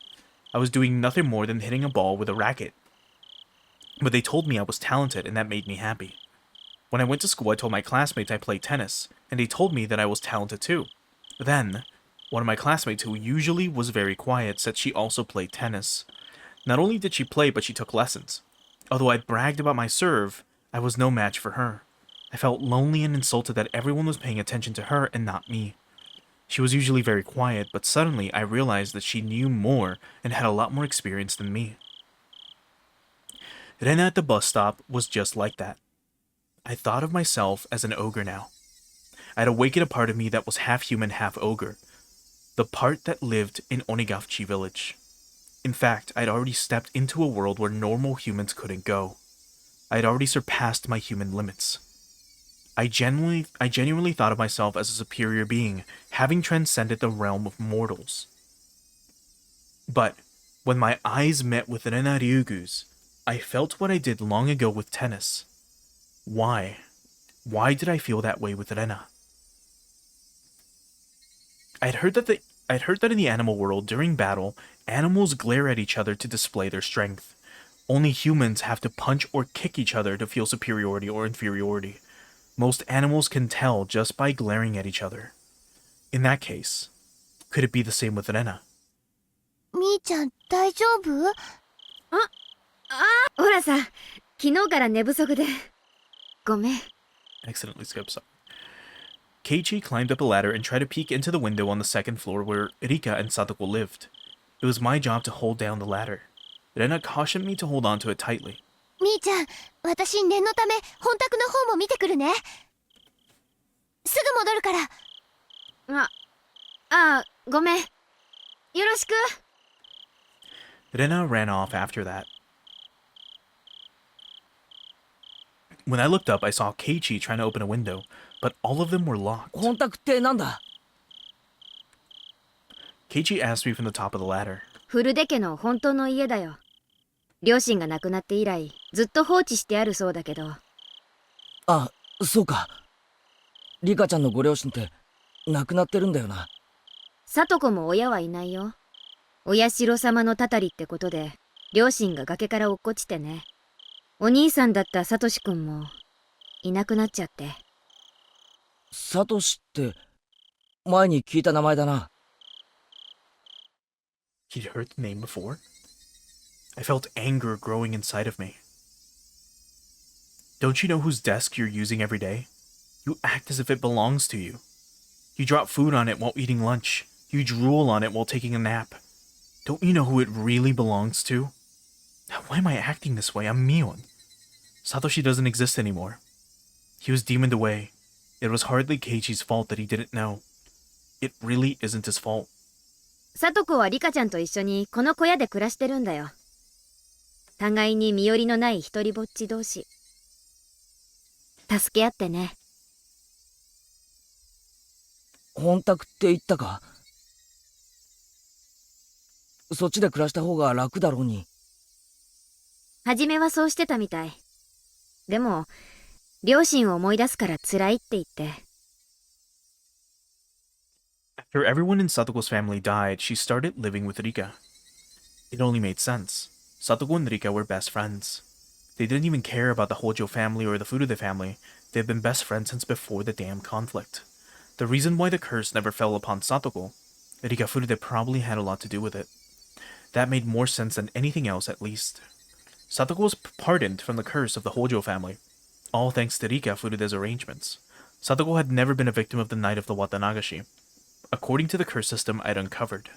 I was doing nothing more than hitting a ball with a racket. But they told me I was talented, and that made me happy. When I went to school, I told my classmates I played tennis, and they told me that I was talented too. Then, one of my classmates, who usually was very quiet, said she also played tennis. Not only did she play, but she took lessons. Although I bragged about my serve, I was no match for her. I felt lonely and insulted that everyone was paying attention to her and not me. She was usually very quiet, but suddenly I realized that she knew more and had a lot more experience than me. Rena at the bus stop was just like that. I thought of myself as an ogre now. I had awakened a part of me that was half human, half ogre. The part that lived in Onigashiki village. In fact, I'd already stepped into a world where normal humans couldn't go. I had already surpassed my human limits. I genuinely thought of myself as a superior being, having transcended the realm of mortals. But when my eyes met with Rena Ryugu's, I felt what I did long ago with tennis. Why? Why did I feel that way with Rena? I'd heard that in the animal world, during battle, animals glare at each other to display their strength. Only humans have to punch or kick each other to feel superiority or inferiority. Most animals can tell just by glaring at each other. In that case, could it be the same with Rena? みーちゃん、大丈夫？ほらさ、昨日から寝不足で。ごめん。 Accidentally skipped some. Keiichi climbed up a ladder and tried to peek into the window on the second floor where Rika and Satoko lived. It was my job to hold down the ladder. Rena cautioned me to hold onto it tightly. みーちゃん、私念のため本宅の方も見てくるね。すぐ戻るから。ごめん。よろしく。 Rena ran off after that. When I looked up, I saw Keiichi trying to open a window, but all of them were locked. 本宅ってなんだ？ Keiichi asked me from the top of the ladder. 古出家の本当の家だよ。両親が亡くなって以来、ずっと放置してあるそうだけど。あ、そうか。リカちゃんのご両親って亡くなってるんだよな。聡子も親はいないよ。お社様のたたりってことで、両親が崖から落っこちてね。お兄さんだったサトシ君もいなくなっちゃって。サトシって前に聞いた名前だな。He'd heard the name before? I felt anger growing inside of me. Don't you know whose desk you're using every day? You act as if it belongs to you. You drop food on it while eating lunch. You drool on it while taking a nap. Don't you know who it really belongs to? Why am I acting this way? I'm Mion. Satoshi doesn't exist anymore. He was demoned away. It was hardly Keiichi's fault that he didn't know. It really isn't his fault. さとこはリカちゃんと一緒にこの小屋で暮らしてるんだよ。互いに身寄りのない一人ぼっち同士。助け合ってね。本宅って言ったか？そっちで暮らした方が楽だろうに。初めはそうしてたみたい。でも、両親を思い出すから辛いって言って。After everyone in Satoko's family died, she started living with Rika. It only made sense. Satoko and Rika were best friends. They didn't even care about the Hojo family or the Furude family. They had been best friends since before the damn conflict. The reason why the curse never fell upon Satoko, Rika Furude probably had a lot to do with it. That made more sense than anything else, at least. Satoko was pardoned from the curse of the Hojo family, all thanks to Rika Furude's arrangements. Satoko had never been a victim of the Night of the Watanagashi. According to the curse system I'd uncovered,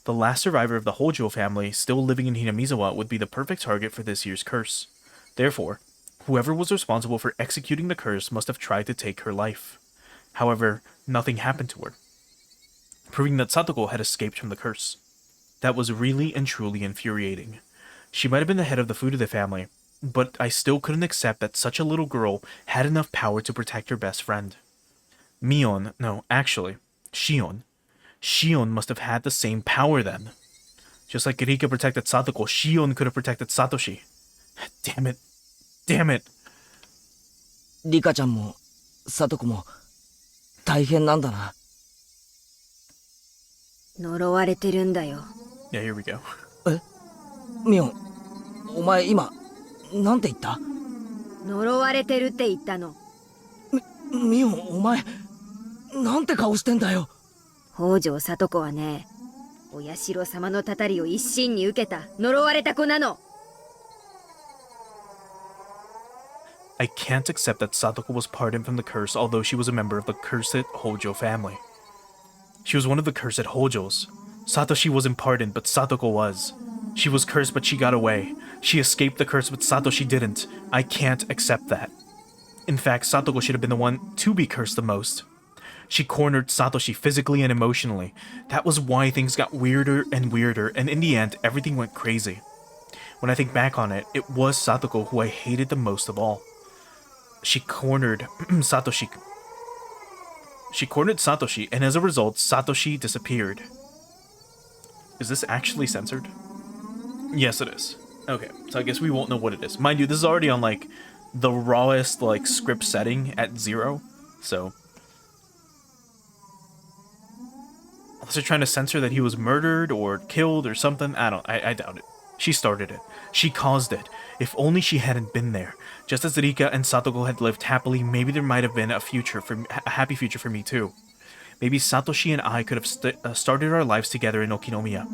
the last survivor of the Hojo family still living in Hinamizawa would be the perfect target for this year's curse. Therefore, whoever was responsible for executing the curse must have tried to take her life. However, nothing happened to her, proving that Satoko had escaped from the curse. That was really and truly infuriating. She might have been the head of the Furude family, but I still couldn't accept that such a little girl had enough power to protect her best friend. Shion. Shion must have had the same power then. Just like Rika protected Satoko, Shion could have protected Satoshi. Damn it. Damn it. リカちゃんもサトコも大変なんだな。呪われてるんだよ。Yeah, here we go. ミオン、お前今なんて言った？呪われてるって言ったの。ミオン、お前なんて顔してんだよ。北条里子はね、お社様のたたりを一身に受けた呪われた子なの。I can't accept that Satoko was pardoned from the curse, although she was a member of the cursed Hojo family. She was one of the cursed Hojos. Satoshi wasn't pardoned, but Satoko was. She was cursed, but she got away. She escaped the curse, but Satoshi didn't. I can't accept that. In fact, Satoko should have been the one to be cursed the most. She cornered Satoshi physically and emotionally. That was why things got weirder and weirder, and in the end, everything went crazy. When I think back on it, it was Satoko who I hated the most of all. She cornered Satoshi. She cornered Satoshi, and as a result, Satoshi disappeared. Is this actually censored? Yes, it is. Okay, so I guess we won't know what it is. Mind you, this is already on, like, the rawest, like, script setting at 0, so... Unless they're trying to censor that he was murdered or killed or something, I doubt it. She started it. She caused it. If only she hadn't been there. Just as Rika and Satoko had lived happily, maybe there might have been a happy future for me too. Maybe Satoshi and I could have started our lives together in Okinomiya.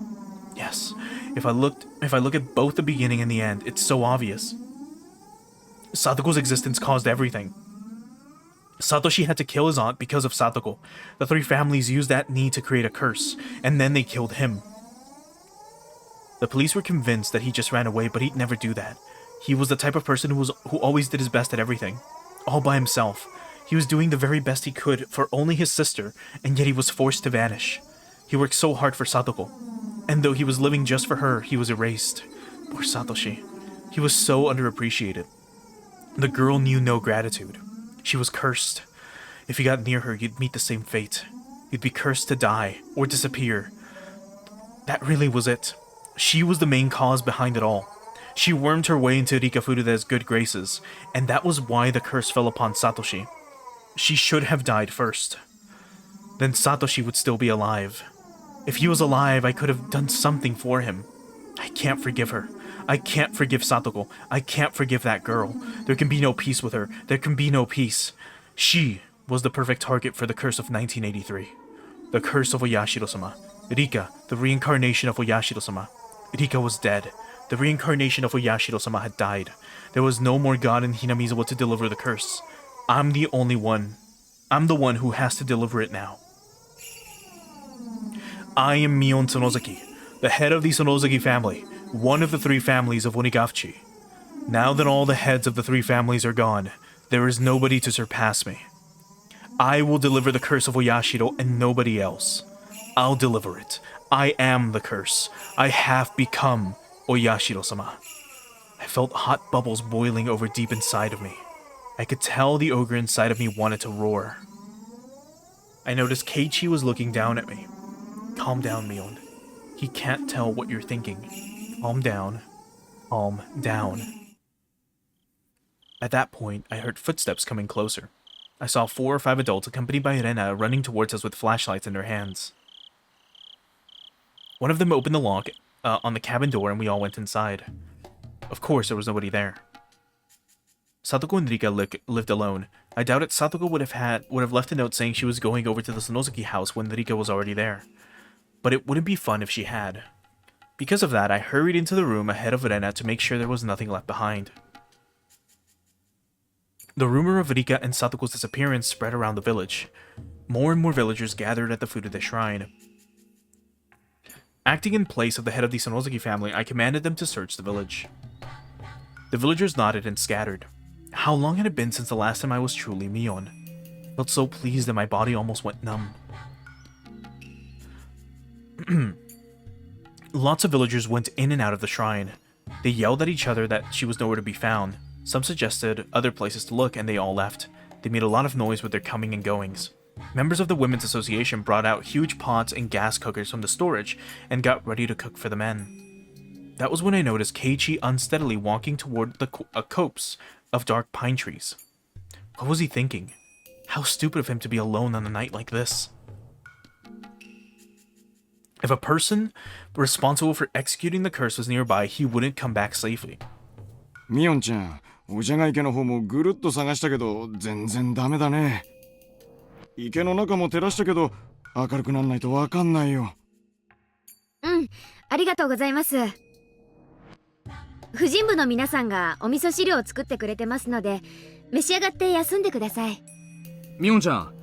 Yes, if I look at both the beginning and the end, it's so obvious. Satoko's existence caused everything. Satoshi had to kill his aunt because of Satoko. The three families used that need to create a curse, and then they killed him. The police were convinced that he just ran away, but he'd never do that. He was the type of person who always did his best at everything, all by himself. He was doing the very best he could for only his sister, and yet he was forced to vanish. He worked so hard for Satoko, and though he was living just for her, he was erased. Poor Satoshi. He was so underappreciated. The girl knew no gratitude. She was cursed. If you got near her, you'd meet the same fate. You'd be cursed to die, or disappear. That really was it. She was the main cause behind it all. She wormed her way into Rika Furude's good graces, and that was why the curse fell upon Satoshi. She should have died first. Then Satoshi would still be alive. If he was alive, I could have done something for him. I can't forgive her. I can't forgive Satoko. I can't forgive that girl. There can be no peace with her. There can be no peace. She was the perfect target for the curse of 1983. The curse of Oyashiro-sama. Rika, the reincarnation of Oyashiro-sama. Rika was dead. The reincarnation of Oyashiro-sama had died. There was no more god in Hinamizawa to deliver the curse. I'm the only one. I'm the one who has to deliver it now. I am Mion Tsunozaki, the head of the Tsunozaki family, one of the three families of Onigafchi. Now that all the heads of the three families are gone, there is nobody to surpass me. I will deliver the curse of Oyashiro and nobody else. I'll deliver it. I am the curse. I have become Oyashiro-sama. I felt hot bubbles boiling over deep inside of me. I could tell the ogre inside of me wanted to roar. I noticed Keiichi was looking down at me. Calm down, Mion. He can't tell what you're thinking. Calm down. Calm down. At that point, I heard footsteps coming closer. I saw 4 or 5 adults accompanied by Rena running towards us with flashlights in their hands. One of them opened the lock on the cabin door and we all went inside. Of course, there was nobody there. Satoko and Rika lived alone. I doubted Satoko would have left a note saying she was going over to the Sonosuke house when Rika was already there. But it wouldn't be fun if she had. Because of that, I hurried into the room ahead of Rena to make sure there was nothing left behind. The rumor of Rika and Satoko's disappearance spread around the village. More and more villagers gathered at the foot of the shrine. Acting in place of the head of the Sonosuke family, I commanded them to search the village. The villagers nodded and scattered. How long had it been since the last time I was truly Mion? I felt so pleased that my body almost went numb. Lots of villagers went in and out of the shrine. They yelled at each other that she was nowhere to be found. Some suggested other places to look, and they all left. They made a lot of noise with their coming and goings. Members of the Women's Association brought out huge pots and gas cookers from the storage and got ready to cook for the men. That was when I noticed Keiichi unsteadily walking toward a copse of dark pine trees. What was he thinking? How stupid of him to be alone on a night like this. If a person responsible for executing the curse was nearby, he wouldn't come back safely. ミオンちゃん、お茶が池の方もぐるっと探したけど全然ダメだね。池の中も照らしたけど明るくなんないとわかんないよ。ありがとうございます。婦人部の皆さんがお味噌汁を作ってくれてますので、召し上がって休んでください。ミオンちゃん、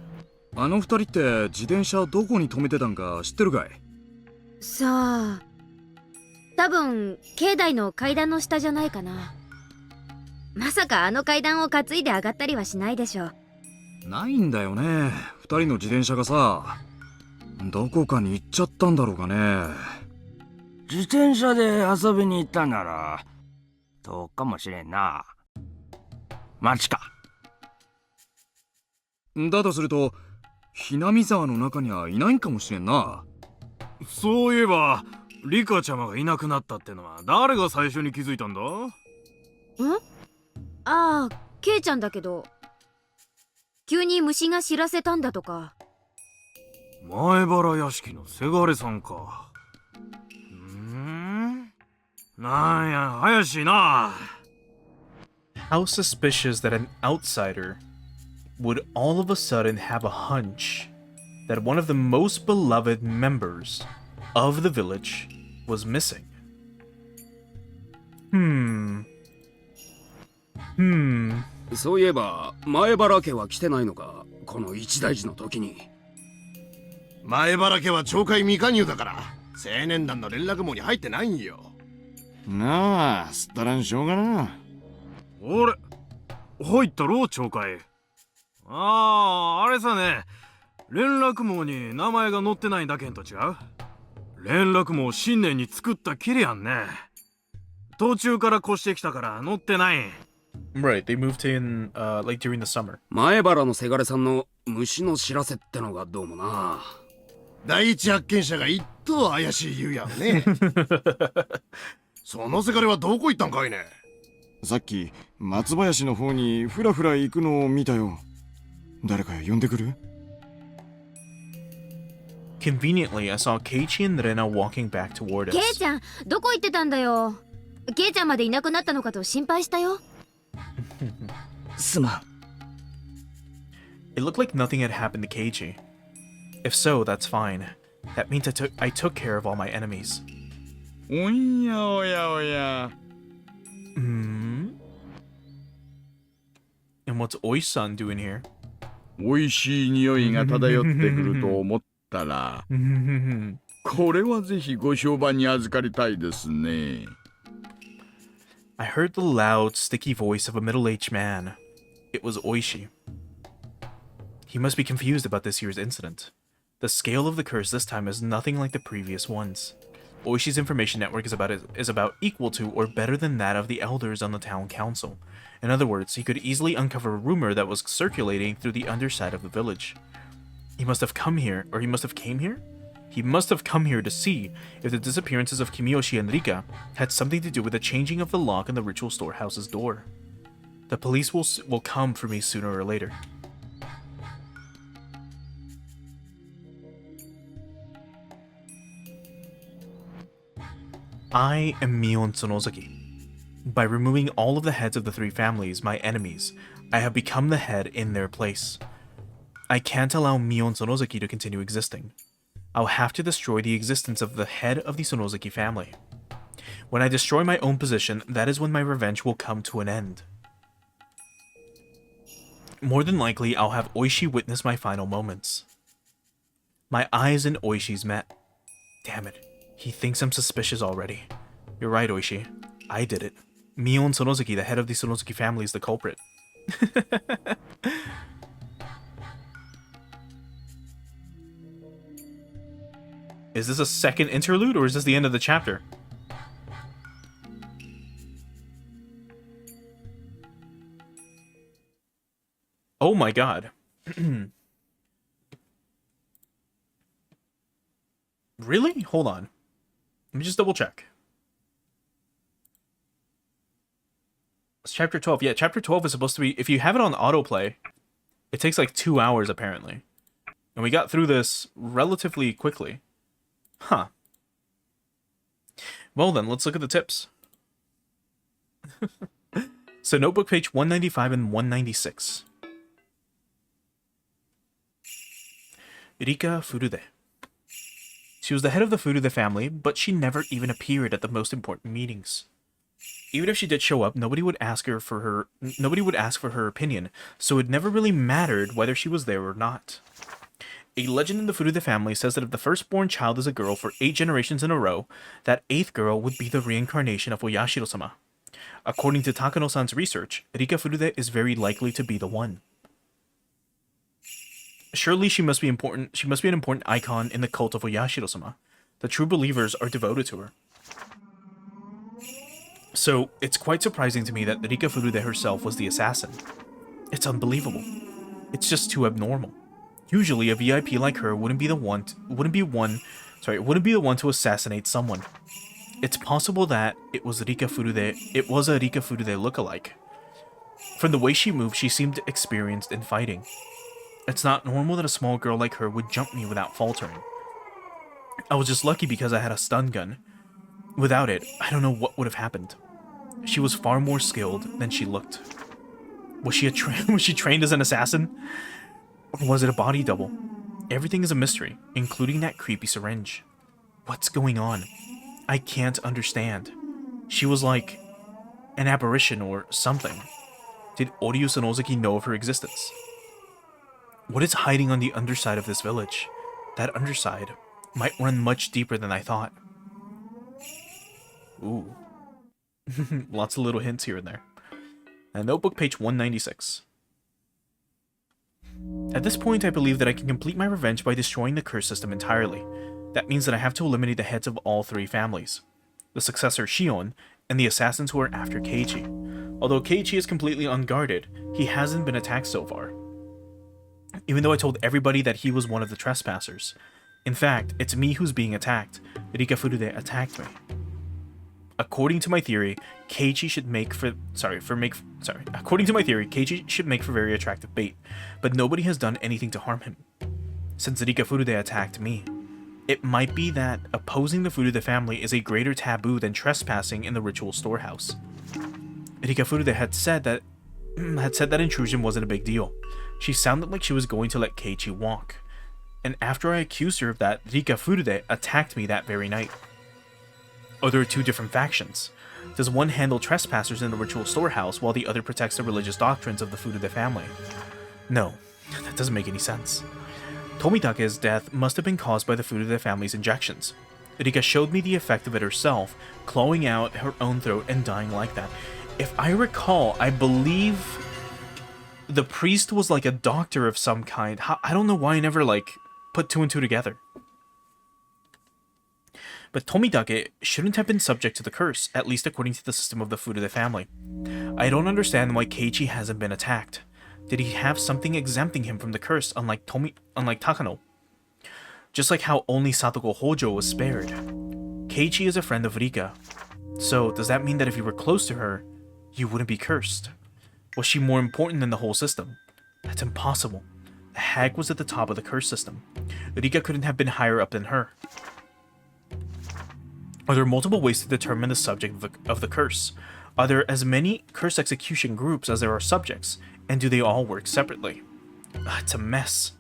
あの二人って自転車どこに止めてたんか知ってるかい？さあ、多分境内の階段の下じゃないかな。まさかあの階段を担いで上がったりはしないでしょう。ないんだよね、二人の自転車がさ。どこかに行っちゃったんだろうかね。自転車で遊びに行ったならそうかもしれんな。町か。だとするとひなみ沢の中にはいないんかもしれんな。そういえばリカちゃまがいなくなったってのは誰が最初に気づいたんだ？ああ、ケイちゃんだけど、急に虫が知らせたんだとか。前原屋敷のせがれさんか。なんや怪しいな。How suspicious that an outsider would all of a sudden have a hunch that one of the most beloved members of the village was missing. そういえば前原家は来てないのか、この一大事の時に。前原家は町会未加入だから青年団の連絡網に入ってないんよ。なあ、すったらんしょうがな。あれ入ったろ町会。あれさね、連絡網に名前が載ってないだけんと違う。連絡網新年に作ったきりやんね。途中から越してきたから載ってない。Right, they moved in like during the summer. 前原のせがれさんの虫の知らせってのがどうもな。第一発見者が一等怪しい言うやんね。そのせがれはどこ行ったんかいね。さっき松林の方にふらふら行くのを見たよ。誰か呼んでくる？ Conveniently, I saw Keiichi and Rena walking back toward us. ケイちゃん、どこ行ってたんだよ。ケイちゃんまでいなくなったのかと心配したよ。すまん。It looked like nothing had happened to Keiichi. If so, that's fine. That means I took care of all my enemies. おやおやおや。And what's Oi-san doing here? おいしい匂いが漂ってくると思ったら、これはぜひご評判に預かりたいですね。I heard the loud, sticky voice of a middle-aged man. It was Oishi. He must be confused about this year's incident. The scale of the curse this time is nothing like the previous ones. Oishi's information network is about equal to or better than that of the elders on the town council. In other words, he could easily uncover a rumor that was circulating through the underside of the village. He must have come here, or he must have came here? He must have come here to see if the disappearances of Kiyoshi and Rika had something to do with the changing of the lock on the ritual storehouse's door. The police will come for me sooner or later. I am Mion Tsunozaki. By removing all of the heads of the three families, my enemies, I have become the head in their place. I can't allow Mion Tsunozaki to continue existing. I'll have to destroy the existence of the head of the Tsunozaki family. When I destroy my own position, that is when my revenge will come to an end. More than likely, I'll have Oishi witness my final moments. My eyes and Oishi's met. Damn it. He thinks I'm suspicious already. You're right, Oishi. I did it. Mion Tsunozaki, the head of the Tsunozaki family, is the culprit. Is this a second interlude, or is this the end of the chapter? Oh my god. Really? Hold on. Let me just double check. It's chapter 12. Yeah, chapter 12 is supposed to be... If you have it on autoplay, it takes like 2 hours, apparently. And we got through this relatively quickly. Huh. Well then, let's look at the tips. So notebook page 195 and 196. Rika Furude. She was the head of the Furude family, but she never even appeared at the most important meetings. Even if she did show up, nobody would ask for her opinion, so it never really mattered whether she was there or not. A legend in the Furude family says that if the firstborn child is a girl for 8 generations in a row, that 8th girl would be the reincarnation of Oyashiro-sama. According to Takano-san's research, Rika Furude is very likely to be the one. Surely she must be important. She must be an important icon in the cult of Oyashiro-sama. The true believers are devoted to her. So, it's quite surprising to me that Rika Furude herself was the assassin. It's unbelievable. It's just too abnormal. Usually, a VIP like her wouldn't be the one to assassinate someone. It's possible that it was a Rika Furude lookalike. From the way she moved, she seemed experienced in fighting. It's not normal that a small girl like her would jump me without faltering. I was just lucky because I had a stun gun. Without it, I don't know what would have happened. She was far more skilled than she looked. Was she trained as an assassin? Or was it a body double? Everything is a mystery, including that creepy syringe. What's going on? I can't understand. She was like an apparition or something. Did Oryu Tsunozaki know of her existence? What is hiding on the underside of this village? That underside might run much deeper than I thought. Ooh. Lots of little hints here and there. And notebook page 196. At this point, I believe that I can complete my revenge by destroying the curse system entirely. That means that I have to eliminate the heads of all 3 families. The successor Shion, and the assassins who are after Keiichi. Although Keiichi is completely unguarded, he hasn't been attacked so far. Even though I told everybody that he was one of the trespassers. In fact, it's me who's being attacked. Rika Furude attacked me. According to my theory, Keiichi should make for very attractive bait, but nobody has done anything to harm him. Since Rika Furude attacked me, it might be that opposing the Furude family is a greater taboo than trespassing in the ritual storehouse. Rika Furude had said that intrusion wasn't a big deal. She sounded like she was going to let Keiichi walk. And after I accused her of that, Rika Furude attacked me that very night. Are there 2 different factions? Does one handle trespassers in the ritual storehouse while the other protects the religious doctrines of the Furude family? No, that doesn't make any sense. Tomitake's death must have been caused by the Furude family's injections. Rika showed me the effect of it herself, clawing out her own throat and dying like that. If I recall, I believe the priest was like a doctor of some kind. I don't know why I never, like, put two and two together. But Tomidage shouldn't have been subject to the curse, at least according to the system of the Furude family. I don't understand why Keiichi hasn't been attacked. Did he have something exempting him from the curse, unlike Takano? Just like how only Satoko Hojo was spared. Keiichi is a friend of Rika. So, does that mean that if you were close to her, you wouldn't be cursed? Was she more important than the whole system? That's impossible. The hag was at the top of the curse system. Rika couldn't have been higher up than her. Are there multiple ways to determine the subject of the curse? Are there as many curse execution groups as there are subjects? And do they all work separately? It's a mess.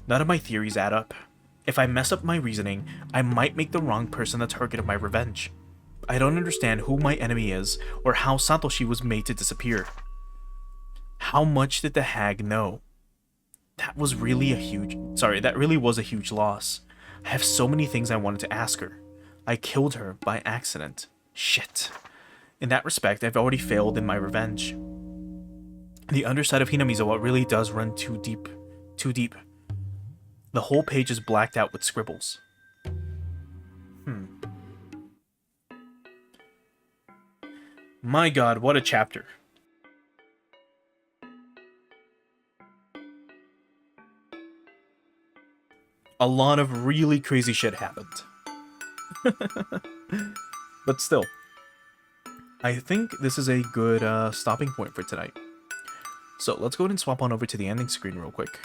None of my theories add up. If I mess up my reasoning, I might make the wrong person the target of my revenge. I don't understand who my enemy is, or how Satoshi was made to disappear. How much did the hag know? That really was a huge loss. I have so many things I wanted to ask her. I killed her by accident. Shit. In that respect, I've already failed in my revenge. The underside of Hinamizawa really does run too deep. Too deep. The whole page is blacked out with scribbles. My god, what a chapter. A lot of really crazy shit happened. But still, I think this is a good stopping point for tonight. So let's go ahead and swap on over to the ending screen real quick.